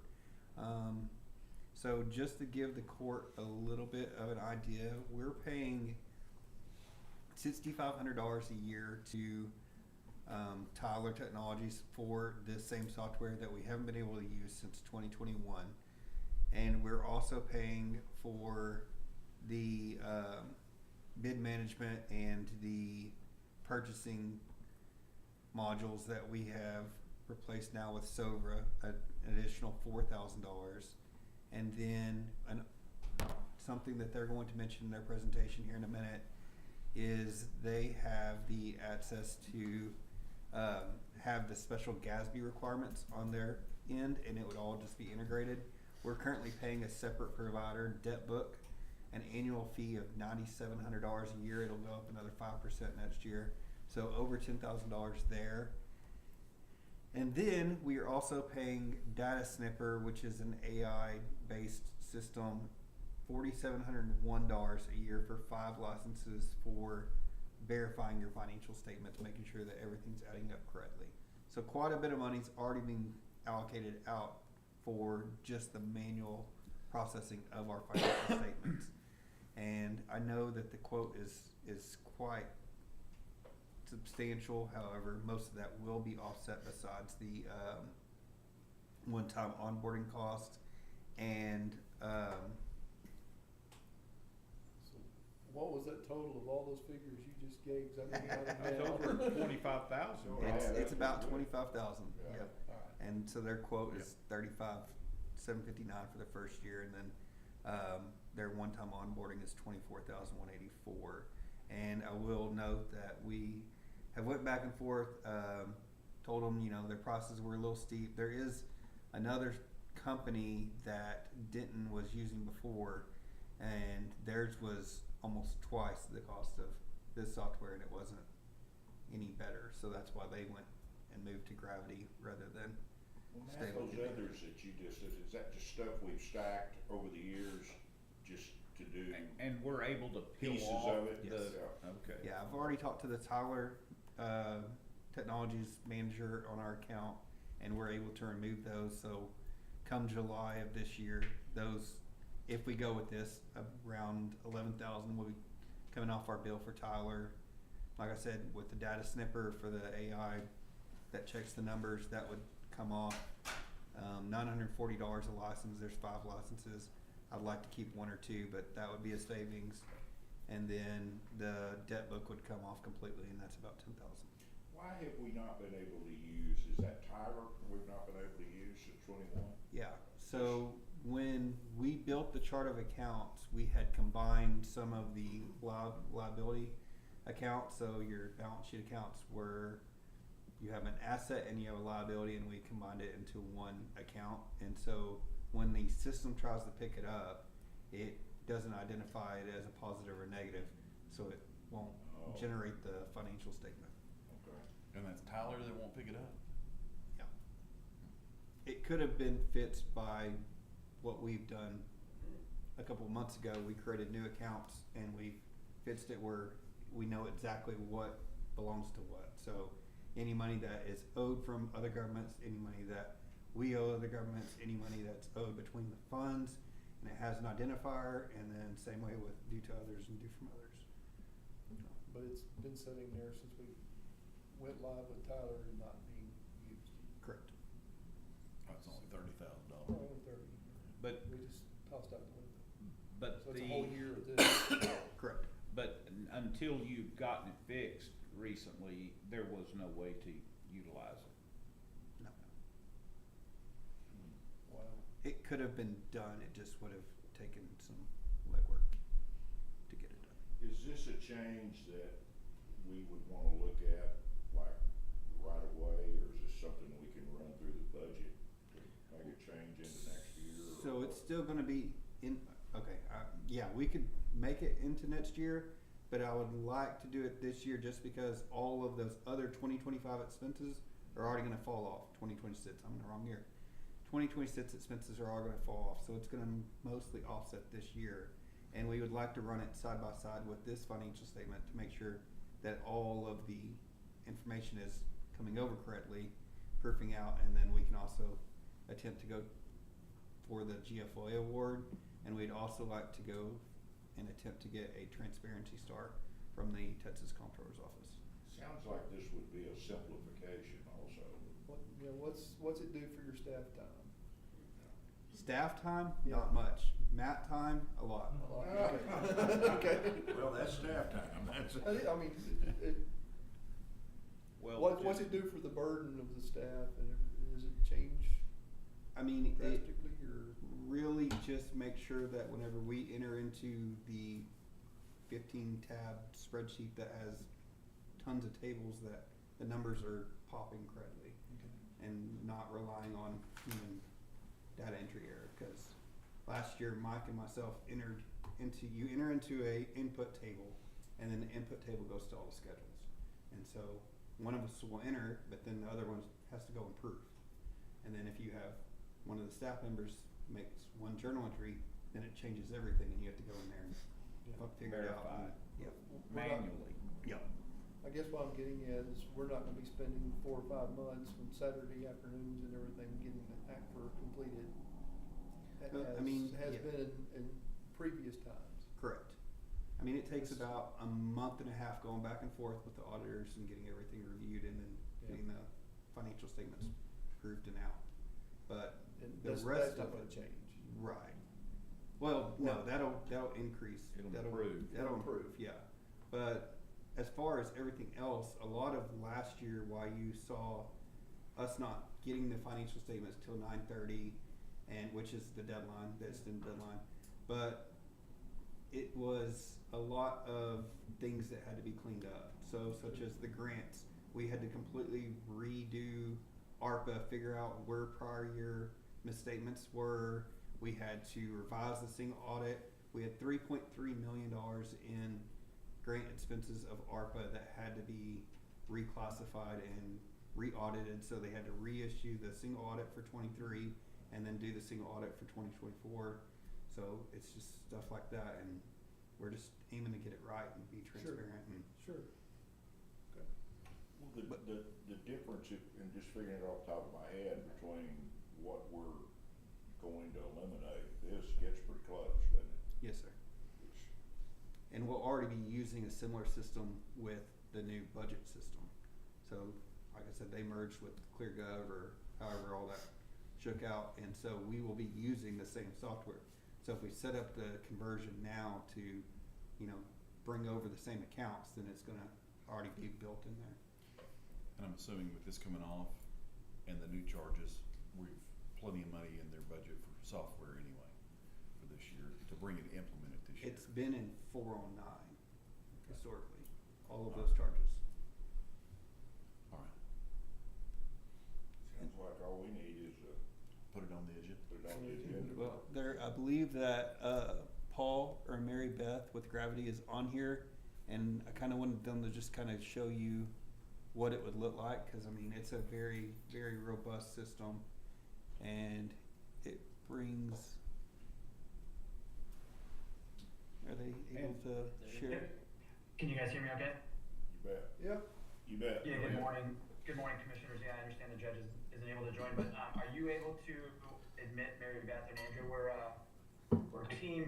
So just to give the court a little bit of an idea, we're paying $6,500 a year to Tyler Technologies for this same software that we haven't been able to use since 2021. And we're also paying for the bid management and the purchasing modules that we have replaced now with Sovra, an additional $4,000. And then something that they're going to mention in their presentation here in a minute is they have the access to have the special GASB requirements on their end, and it would all just be integrated. We're currently paying a separate provider, DebtBook, an annual fee of $9,700 a year. It'll go up another 5% next year, so over $10,000 there. And then we are also paying Data Snipper, which is an AI-based system, $4,701 a year for 5 licenses for verifying your financial statements, making sure that everything's adding up correctly. So quite a bit of money's already been allocated out for just the manual processing of our financial statements. And I know that the quote is quite substantial. However, most of that will be offset besides the one-time onboarding cost and So what was that total of all those figures you just gave? 'Cause I didn't write them It's down. over 25,000. it's about 25,000. Yeah. Yep. All right. And so their quote is 35,759 for the first year, and then their one-time onboarding is 24,184. And I will note that we have went back and forth, told them, you know, their prices were a little steep. There is another company that Denton was using before, and theirs was almost twice the cost of this software, and it wasn't any better. So that's why they went and moved to Gravity rather than stay with Those Denton. others that you just, is that just stuff we've stacked over the years just to do? And we're able to peel Pieces off of it? the, Yes. okay. Yeah, I've already talked to the Tyler Technologies manager on our account, and we're able to remove those. So come July of this year, those, if we go with this, around 11,000 will be coming off our bill for Tyler. Like I said, with the Data Snipper for the AI that checks the numbers, that would come off $940 a license. There's 5 licenses. I'd like to keep 1 or 2, but that would be a savings. And then the debt book would come off completely, and that's about 10,000. Why have we not been able to use, is that Tyler we've not been able to use since 21? Yeah, so when we built the chart of accounts, we had combined some of the liability accounts. So your balance sheet accounts were, you have an asset and you have a liability, and we combined it into one account. And so when the system tries to pick it up, it doesn't identify it as a positive or negative, so it won't generate the financial statement. Okay. And that's Tyler that won't pick it up. Yeah. It could have been fixed by what we've done a couple of months ago. We created new accounts and we fixed it where we know exactly what belongs to what. So any money that is owed from other governments, any money that we owe other governments, any money that's owed between the funds, and it has an identifier, and then same way with due to others and due from others. But it's been sitting there since we went live with Tyler and not being used. Correct. That's only $30,000. Around 30. But, We just tossed out the window. but So it's the. a whole year of this. Correct. But until you've gotten it fixed recently, there was no way to utilize it. No. Wow. It could have been done, it just would have taken some legwork to get it done. Is this a change that we would wanna look at, like, right away, or is this something we can run through the budget to make a change into next year? or So it's what? still gonna be in, okay, yeah, we could make it into next year, but I would like to do it this year just because all of those other 2025 expenses are already gonna fall off. 2026, I'm in the wrong year. 2026 expenses are all gonna fall off, so it's gonna mostly offset this year. And we would like to run it side by side with this financial statement to make sure that all of the information is coming over correctly, proofing out, and then we can also attempt to go for the GFOA award, and we'd also like to go and attempt to get a transparency star from the Texas Comptroller's Office. Sounds like this would be a simplification also. What's it do for your staff time? Staff time, Yeah. not much. Mat time, a lot. Okay. Well, that's staff time, that's. I mean, Well, what's it do for the burden of the staff, and does it change I mean, it drastically, or? really just make sure that whenever we enter into the 15 tab spreadsheet that has tons of tables, that the numbers are popping correctly and not relying on human data entry error. Because last year Mike and myself enter into a input table, and then the input table goes to all the schedules, and so one of us will enter, but then the other one has to go and proof. And then if you have one of the staff members makes one journal entry, then it changes everything, and you have to go in there and figure it out. Verify. Yep. manually. Yep. I guess what I'm getting at is we're not gonna be spending 4 or 5 months on Saturday afternoons and everything getting the ACFR completed. Well, I mean, Has yeah. been in previous times. Correct. I mean, it takes That's- about a month and a half going back and forth with the auditors and getting everything reviewed, and then getting the financial statements approved and out. But And the that's rest not of gonna it, change. right. Well, no, that'll increase. It'll That'll improve. That'll It'll improve, yeah. But as far as everything else, a lot of last year, why you saw us not getting the financial statements till 9:30, and which is the deadline, that's the deadline. But it was a lot of things that had to be cleaned up. So such as the grants, we had to completely redo ARPA, figure out where prior year misstatements were. We had to revise the single audit. We had $3.3 million in grant expenses of ARPA that had to be reclassified and re-audited, so they had to reissue the single audit for 23 and then do the single audit for 2024. So it's just stuff like that, and we're just aiming to get it right and be transparent. And Sure. Well, the difference, and just figuring it off the top of my head, between what we're going to eliminate, this gets pretty close, doesn't it? yes, sir. It's- And we'll already be using a similar system with the new budget system. So, like I said, they merged with ClearGov, or however all that shook out, and so we will be using the same software. So if we set up the conversion now to, bring over the same accounts, then it's gonna already be built in there. And I'm assuming with this coming off and the new charges, we've plenty of money in their budget for software anyway for this year, to bring it, implement it this year. It's been in 409 historically, all of those charges. All right, Sounds like all we need is, put it on the agenda. put it on the agenda. Well, I believe that Paul or Mary Beth with Gravity is on here, and I kind of wanted them to just kind of show you what it would look like, because I mean, it's a very, very robust system, and it brings. Are they able to share? Can you guys hear me okay? You bet. Yep. You bet. Yeah, Go good ahead. morning. Good morning, commissioners. Yeah, I understand the judge isn't able to join, but are you able to admit Mary Beth and Andrew? We're a team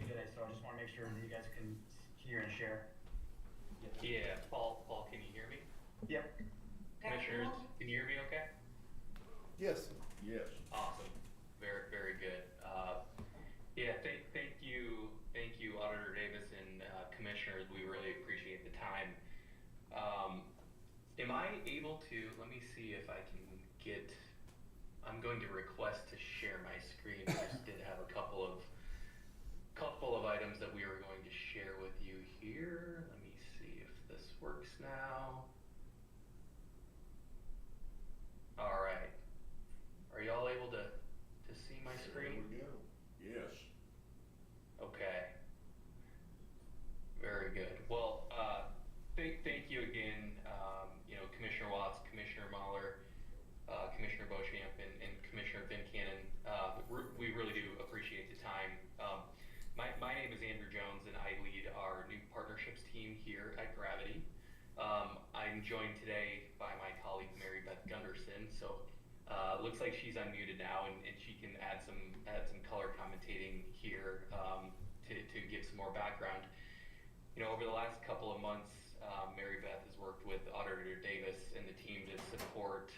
today, so I just want to make sure that you guys can hear and share. Yeah, Paul, can you hear me? Yep. Commissioners, can you hear me okay? Yes. Yes. Awesome. Very, very good. Yeah, thank you, Auditor Davis and Commissioners. We really appreciate the time. Am I able to, let me see if I can get, I'm going to request to share my screen. I just did have a couple of items that we were going to share with you here. Let me see if this works now. Alright. Are y'all able to see my screen? There we go. Yes. Okay. Very good. Well, thank you again, Commissioner Watts, Commissioner Mahler, Commissioner Beauchamp, and Commissioner Van Cannon. We really do appreciate the time. My name is Andrew Jones, and I lead our new partnerships team here at Gravity. I'm joined today by my colleague Mary Beth Gunderson. So looks like she's unmuted now, and she can add some color commentating here to give some more background. Over the last couple of months, Mary Beth has worked with Auditor Davis and the team to support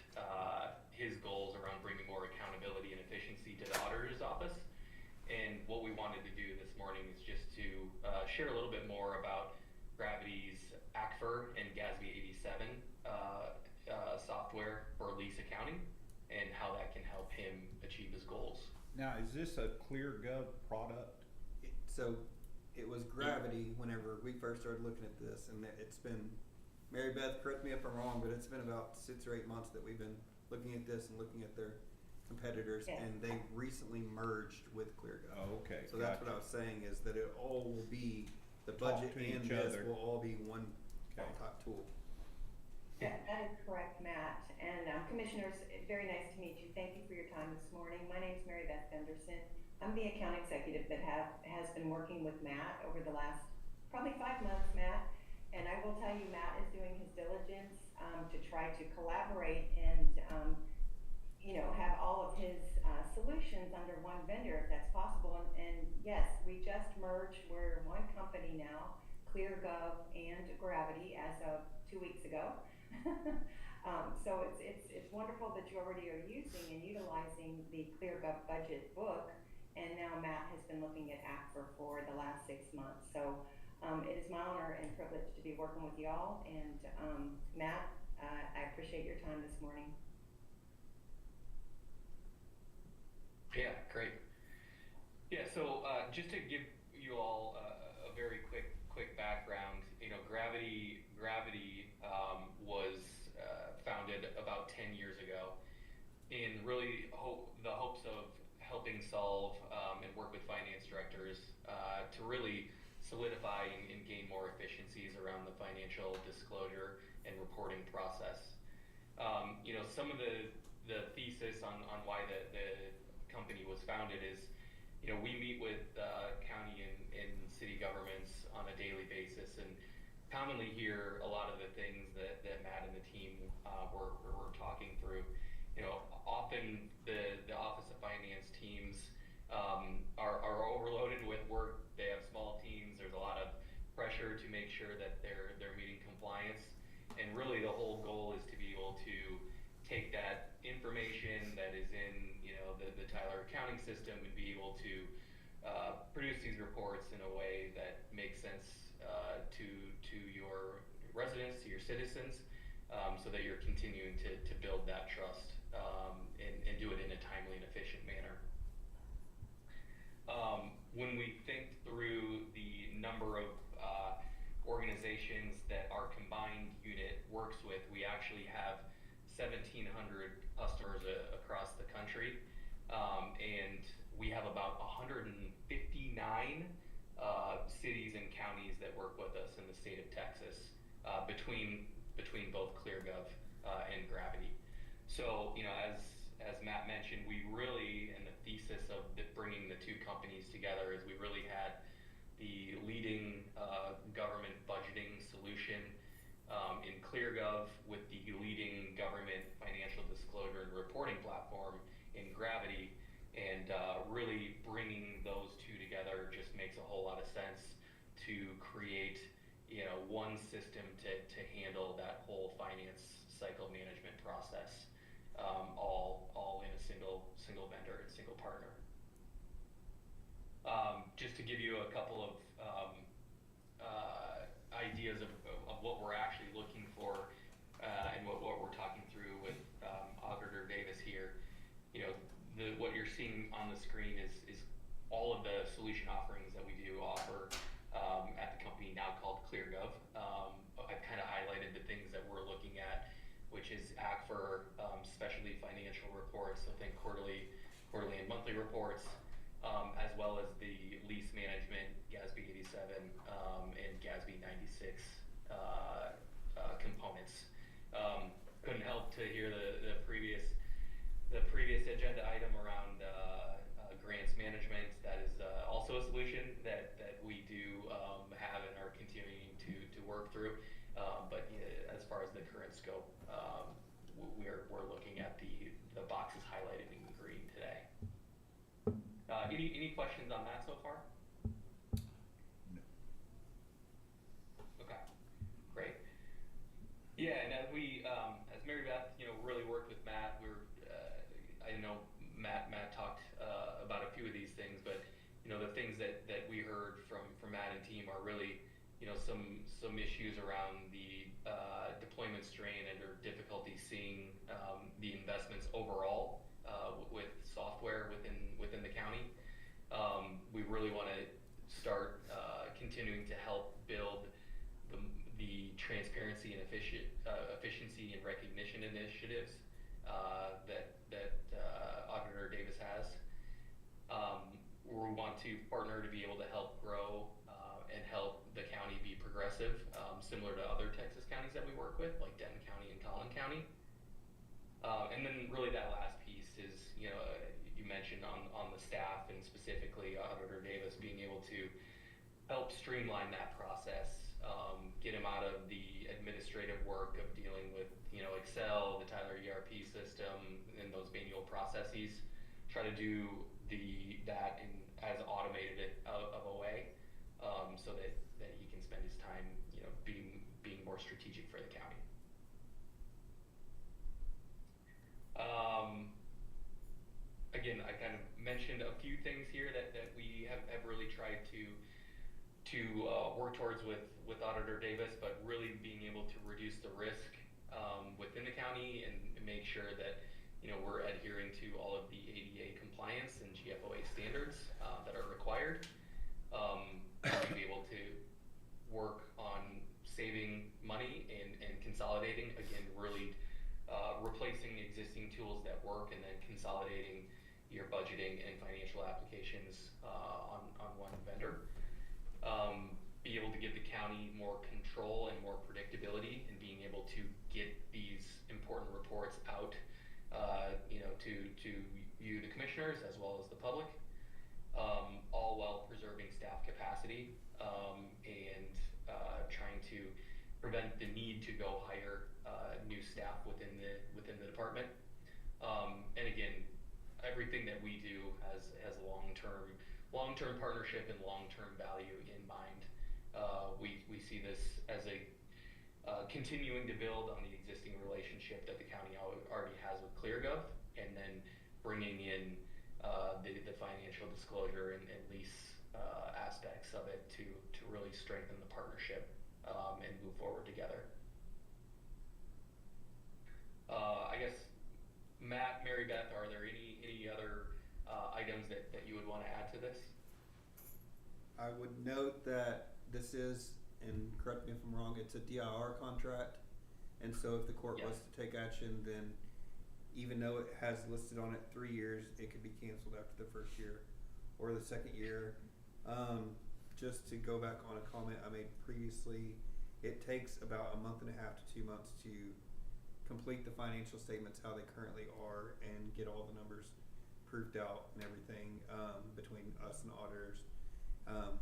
his goals around bringing more accountability and efficiency to the auditor's office. And what we wanted to do this morning is just to share a little bit more about Gravity's ACFR and GASB 87 software for lease accounting and how that can help him achieve his goals. Now, is this a ClearGov product? So it was Gravity whenever we first started looking at this, and it's been, Mary Beth, correct me if I'm wrong, but it's been about 6 or 8 months that we've been looking at this and looking at their competitors, and they recently merged with ClearGov. Oh, okay. So that's what I was saying, is that it all will be, the Talk budget to and each this other. will all be one Okay. top tool. That is correct, Matt. And commissioners, very nice to meet you. Thank you for your time this morning. My name is Mary Beth Gunderson. I'm the account executive that has been working with Matt over the last probably 5 months, Matt. And I will tell you, Matt is doing his diligence to try to collaborate and have all of his solutions under one vendor if that's possible. And yes, we just merged. We're one company now, ClearGov and Gravity, as of 2 weeks ago. So it's wonderful that you already are using and utilizing the ClearGov budget book, and now Matt has been looking at ACFR for the last 6 months. So it is my honor and privilege to be working with y'all, and Matt, I appreciate your time this morning. Yeah, great. Yeah, so just to give you all a very quick background, Gravity was founded about 10 years ago in really the hopes of helping solve and work with finance directors to really solidify and gain more efficiencies around the financial disclosure and reporting process. Some of the thesis on why the company was founded is, we meet with county and city governments on a daily basis, and commonly hear a lot of the things that Matt and the team were talking through. Often the Office of Finance teams are overloaded with work. They have small teams. There's a lot of pressure to make sure that they're meeting compliance, and really the whole goal is to be able to take that information that is in the Tyler accounting system and be able to produce these reports in a way that makes sense to your residents, to your citizens, so that you're continuing to build that trust and do it in a timely and efficient manner. When we think through the number of organizations that our combined unit works with, we actually have 1,700 customers across the country, and we have about 159 cities and counties that work with us in the state of Texas, between both ClearGov and Gravity. So, as Matt mentioned, we really, and the thesis of bringing the two companies together, is we really had the leading government budgeting solution in ClearGov with the leading government financial disclosure and reporting platform in Gravity, and really bringing those two together just makes a whole lot of sense to create one system to handle that whole finance cycle management process, all in a single vendor and single partner. Just to give you a couple of ideas of what we're actually looking for, and what we're talking through with Auditor Davis here. What you're seeing on the screen is all of the solution offerings that we do offer at the company now called ClearGov. I've kind of highlighted the things that we're looking at, which is ACFR, specialty financial reports, so think quarterly and monthly reports, as well as the lease management, GASB 87, and GASB 96 components. Couldn't help to hear the previous agenda item around grants management. That is also a solution that we do have and are continuing to work through. But as far as the current scope, we're looking at the boxes highlighted in green today. Any questions on that so far? No. Okay, great. Yeah, and as Mary Beth, really worked with Matt, I know Matt talked about a few of these things, but the things that we heard from Matt and team are really some issues around the deployment strain and/or difficulty seeing the investments overall with software within the county. We really want to start continuing to help build the transparency and efficiency and recognition initiatives that Auditor Davis has. We want to partner to be able to help grow and help the county be progressive, similar to other Texas counties that we work with, like Denton County and Collin County. And then really that last piece is, you mentioned on the staff and specifically Auditor Davis being able to help streamline that process, get him out of the administrative work of dealing with, Excel, the Tyler ERP system, and those manual processes. Try to do that in as automated of a way, so that he can spend his time, being more strategic for the county. Again, I kind of mentioned a few things here that we have really tried to work towards with Auditor Davis, but really being able to reduce the risk within the county and make sure that we're adhering to all of the ADA compliance and GFOA standards that are required. To be able to work on saving money and consolidating, again, really replacing existing tools that work and then consolidating your budgeting and financial applications on one vendor. Be able to give the county more control and more predictability, and being able to get these important reports out, to you, the commissioners, as well as the public, all while preserving staff capacity and trying to prevent the need to go hire new staff within the department. And again, everything that we do has long-term partnership and long-term value in mind. We see this as a continuing to build on the existing relationship that the county already has with ClearGov, and then bringing in the financial disclosure and lease aspects of it to really strengthen the partnership and move forward together. I guess, Matt, Mary Beth, are there any other items that you would want to add to this? I would note that this is, and correct me if I'm wrong, it's a DIR contract, and so if the court was to take action, then even though it has listed on it 3 years, it could be canceled after the first year or the second year. Just to go back on a comment I made previously, it takes about a month and a half to 2 months to complete the financial statements how they currently are and get all the numbers proofed out and everything between us and auditors.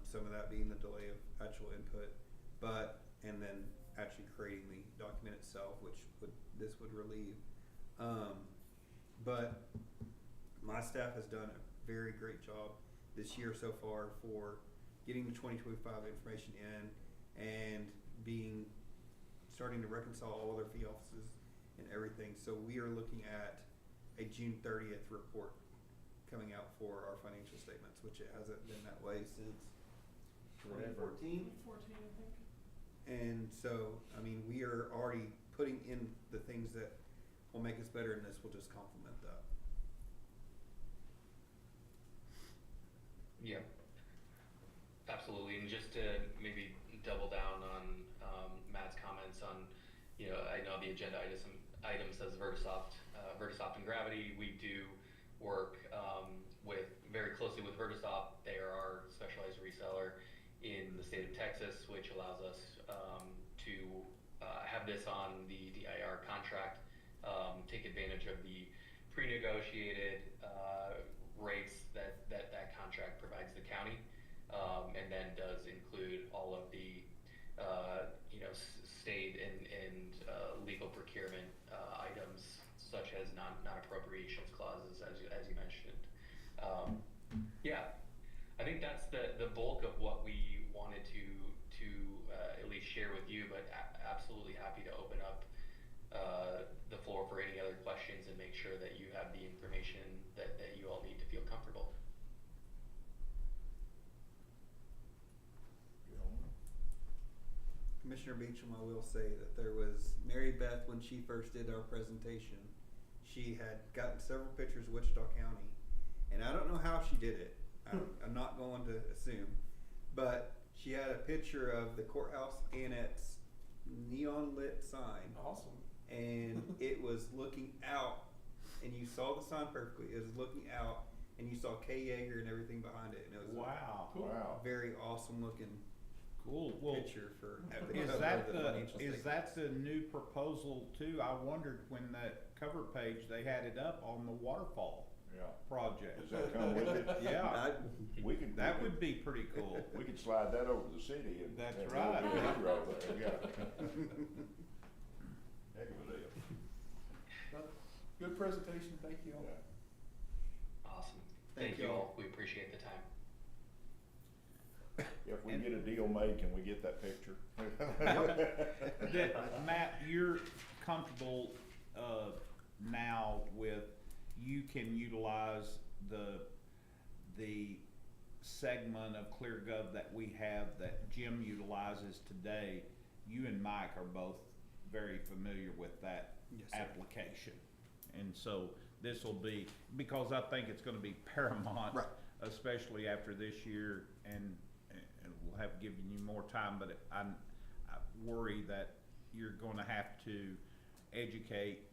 Some of that being the delay of actual input, and then actually creating the document itself, which this would relieve. But my staff has done a very great job this year so far for getting the 2025 information in and starting to reconcile all their fee offices and everything. So we are looking at a June 30th report coming out for our financial statements, which it hasn't been that way since 2014. 2014, I think. And so, I mean, we are already putting in the things that will make us better, and this will just complement that. Yeah, absolutely. And just to maybe double down on Matt's comment agenda items says Vertisoft, Vertisoft and Gravity. We do work very closely with Vertisoft. They are our specialized reseller in the state of Texas, which allows us to have this on the DIR contract, take advantage of the pre-negotiated rates that contract provides the county, and then does include all of the state and legal procurement items such as non-appropriations clauses, as you mentioned. Yeah, I think that's the bulk of what we wanted to at least share with you, but absolutely happy to open up the floor for any other questions and make sure that you have the information that you all need to feel comfortable. Commissioner Beecham, I will say that there was Mary Beth, when she first did our presentation, she had gotten several pictures of Wichita County, and I don't know how she did it. I'm not going to assume, but she had a picture of the courthouse annex neon lit sign. Awesome. And it was looking out, and you saw the sign perfectly. It was looking out, and you saw Kay Yeager and everything behind it, and it was Wow. Wow. a very awesome looking Cool. Well, picture for at the is cover that of the financial is statement. that the new proposal too? I wondered when that cover page they had it up on the waterfall Yeah. project. Does that come with it? Yeah, We could. that would be pretty cool. We could slide that over to the city and. That's and right. do a hero there, yeah. Heck of a deal. Good presentation, thank you all. Yeah. Awesome. Thank Thank you you all. all. We appreciate the time. If we get a deal made, can we get that picture? Matt, you're comfortable now with, you can utilize the segment of ClearGov that we have that Jim utilizes today. You and Mike are both very familiar with that Yes, sir. application. And so this will be, because I think it's gonna be paramount, Right. especially after this year, and we'll have given you more time, but I worry that you're gonna have to educate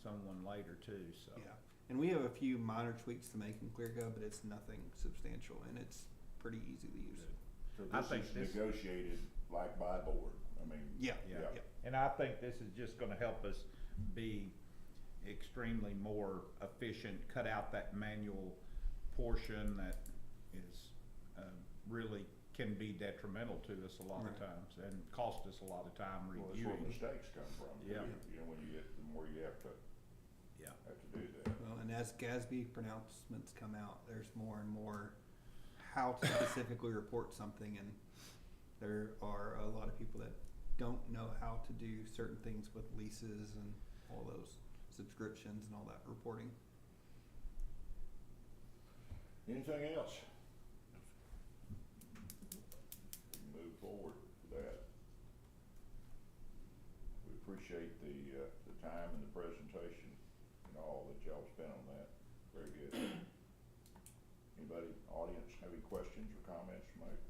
someone later too, so. Yeah, and we have a few minor tweaks to make in ClearGov, but it's nothing substantial, and it's pretty easy to use. So I this think is this- negotiated like by board, I mean. Yeah, Yeah. yeah. And I think this is just gonna help us be extremely more efficient, cut out that manual portion that is, really can be detrimental to us a lot of Right. times and cost us a lot of time Well, that's where reviewing. mistakes come from. Yeah. You know, when you get, the more you have to Yeah. do that. Well, and as GASB pronouncements come out, there's more and more how to specifically report something, and there are a lot of people that don't know how to do certain things with leases and all those subscriptions and all that reporting. Anything else? We can move forward with that. We appreciate the time and the presentation and all that y'all spent on that. Very good. Anybody, audience, have any questions or comments to make?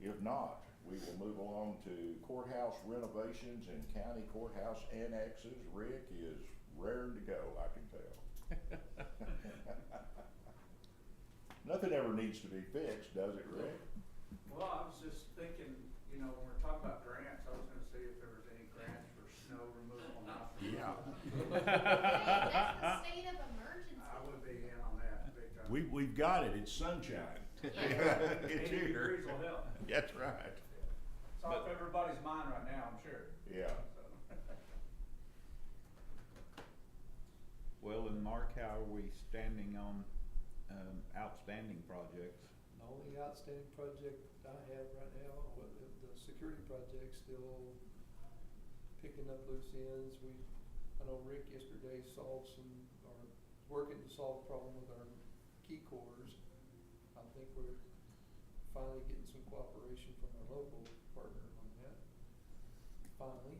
If not, we will move along to courthouse renovations and county courthouse annexes. Rick is raring to go, I can tell. Nothing ever needs to be fixed, does it, Rick? Well, I was just thinking, when we're talking about grants, I was gonna see if there was any grants for snow removal and ice removal. That's the state of emergency. I would be in on that big time. We've got it, it's sunshine. It's 80 here. degrees will help. That's right. It's off everybody's mind right now, I'm sure. Yeah. So. Well, and Mark, how are we standing on, outstanding projects? The only outstanding project I have right now, the security project, still picking up loose ends. I know Rick yesterday working to solve a problem with our key cores. I think we're finally getting some cooperation from our local partner on that, finally.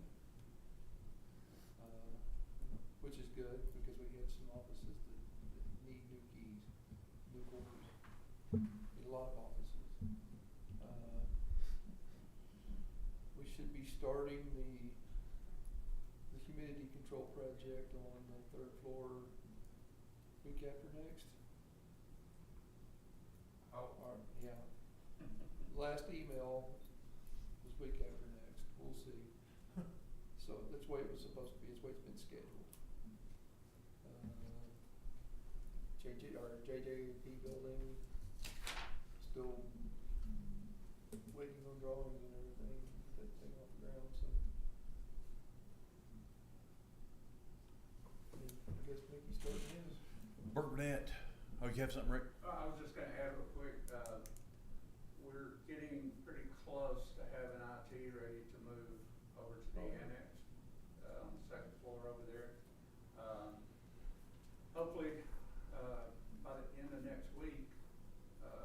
Which is good, because we had some offices that need new keys, new cores, a lot of offices. We should be starting the humidity control project on the 3rd floor week after next. Oh, Yeah. Last email was week after next, we'll see. So that's the way it was supposed to be, it's the way it's been scheduled. JJP building, still waiting on drawings and everything, get that thing off the ground, so. And I guess Mickey's starting his. Burnett, oh, you have something, Rick? I was just gonna add real quick, we're getting pretty close to having IT ready to move over to the annex, on the 2nd floor over there. Hopefully, by the end of next week,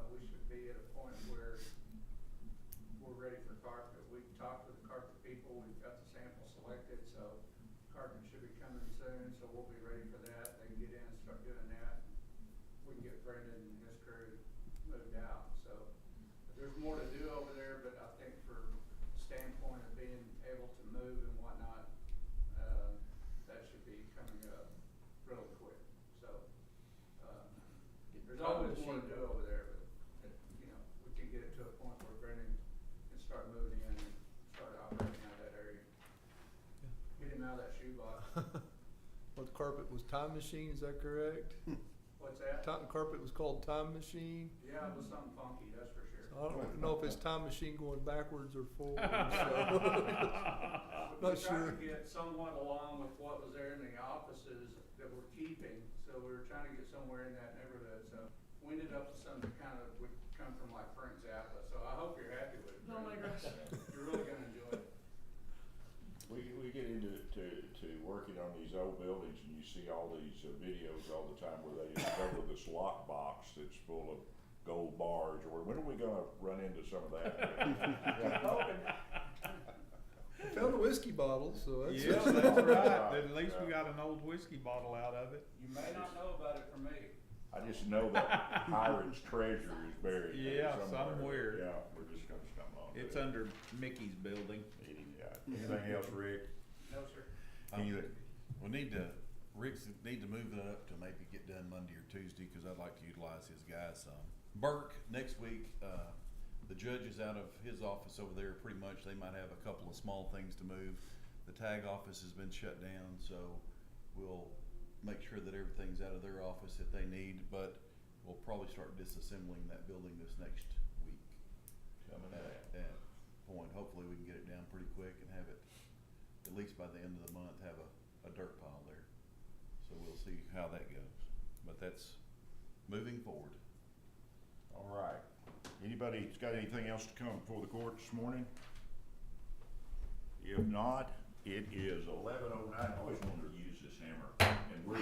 we should be at a point where we're ready for carpet. We've talked with the carpet people, we've got the sample selected, so carpet should be coming soon, so we'll be ready for that. They can get in and start doing that. We can get Brendan and his crew moved out, so there's more to do over there, but I think for the standpoint of being able to move and whatnot, that should be coming up really quick, so, there's always more to do over there, but, you know, we can get it to a point where Brendan can start moving in and start operating out of that area. Get him out of that shoebox. What carpet was Time Machine, is that correct? What's that? Carpet was called Time Machine. Yeah, it was something funky, that's for sure. I don't know if it's Time Machine going backwards or forwards, so. We're Not trying sure. to get somewhat along with what was there in the offices that we're keeping, so we were trying to get somewhere in that neighborhood, so we ended up with something that kind of would come from like Frank Zappa, so I hope you're happy with it. Oh my gosh. You're really gonna enjoy it. We get into to working on these old buildings, and you see all these videos all the time where they discover this lock box that's full of gold bars, or when are we gonna run into some of that? Found a whiskey bottle, so that's. Yeah, that's right. At least we got an old whiskey bottle out of it. You may not know about it from me. I just know that Hiram's treasure is buried there Yeah, somewhere. Yeah, we're just gonna stumble on it. It's under Mickey's building. Anything else, Rick? No, sir. Anything? Rick's need to move that up to maybe get done Monday or Tuesday, cause I'd like to utilize his guys some. Burke, next week, the judge is out of his office over there pretty much, they might have a couple of small things to move. The tag office has been shut down, so we'll make sure that everything's out of their office that they need, but we'll probably start disassembling that building this next week. Coming At that point, hopefully we can get it down pretty quick and have it, at least by the end of the month, have a dirt pile there. So we'll see how that goes, but that's moving forward. All right. Anybody got anything else to come before the court this morning? If not, it is 11:09. I always wanted to use this hammer, and we're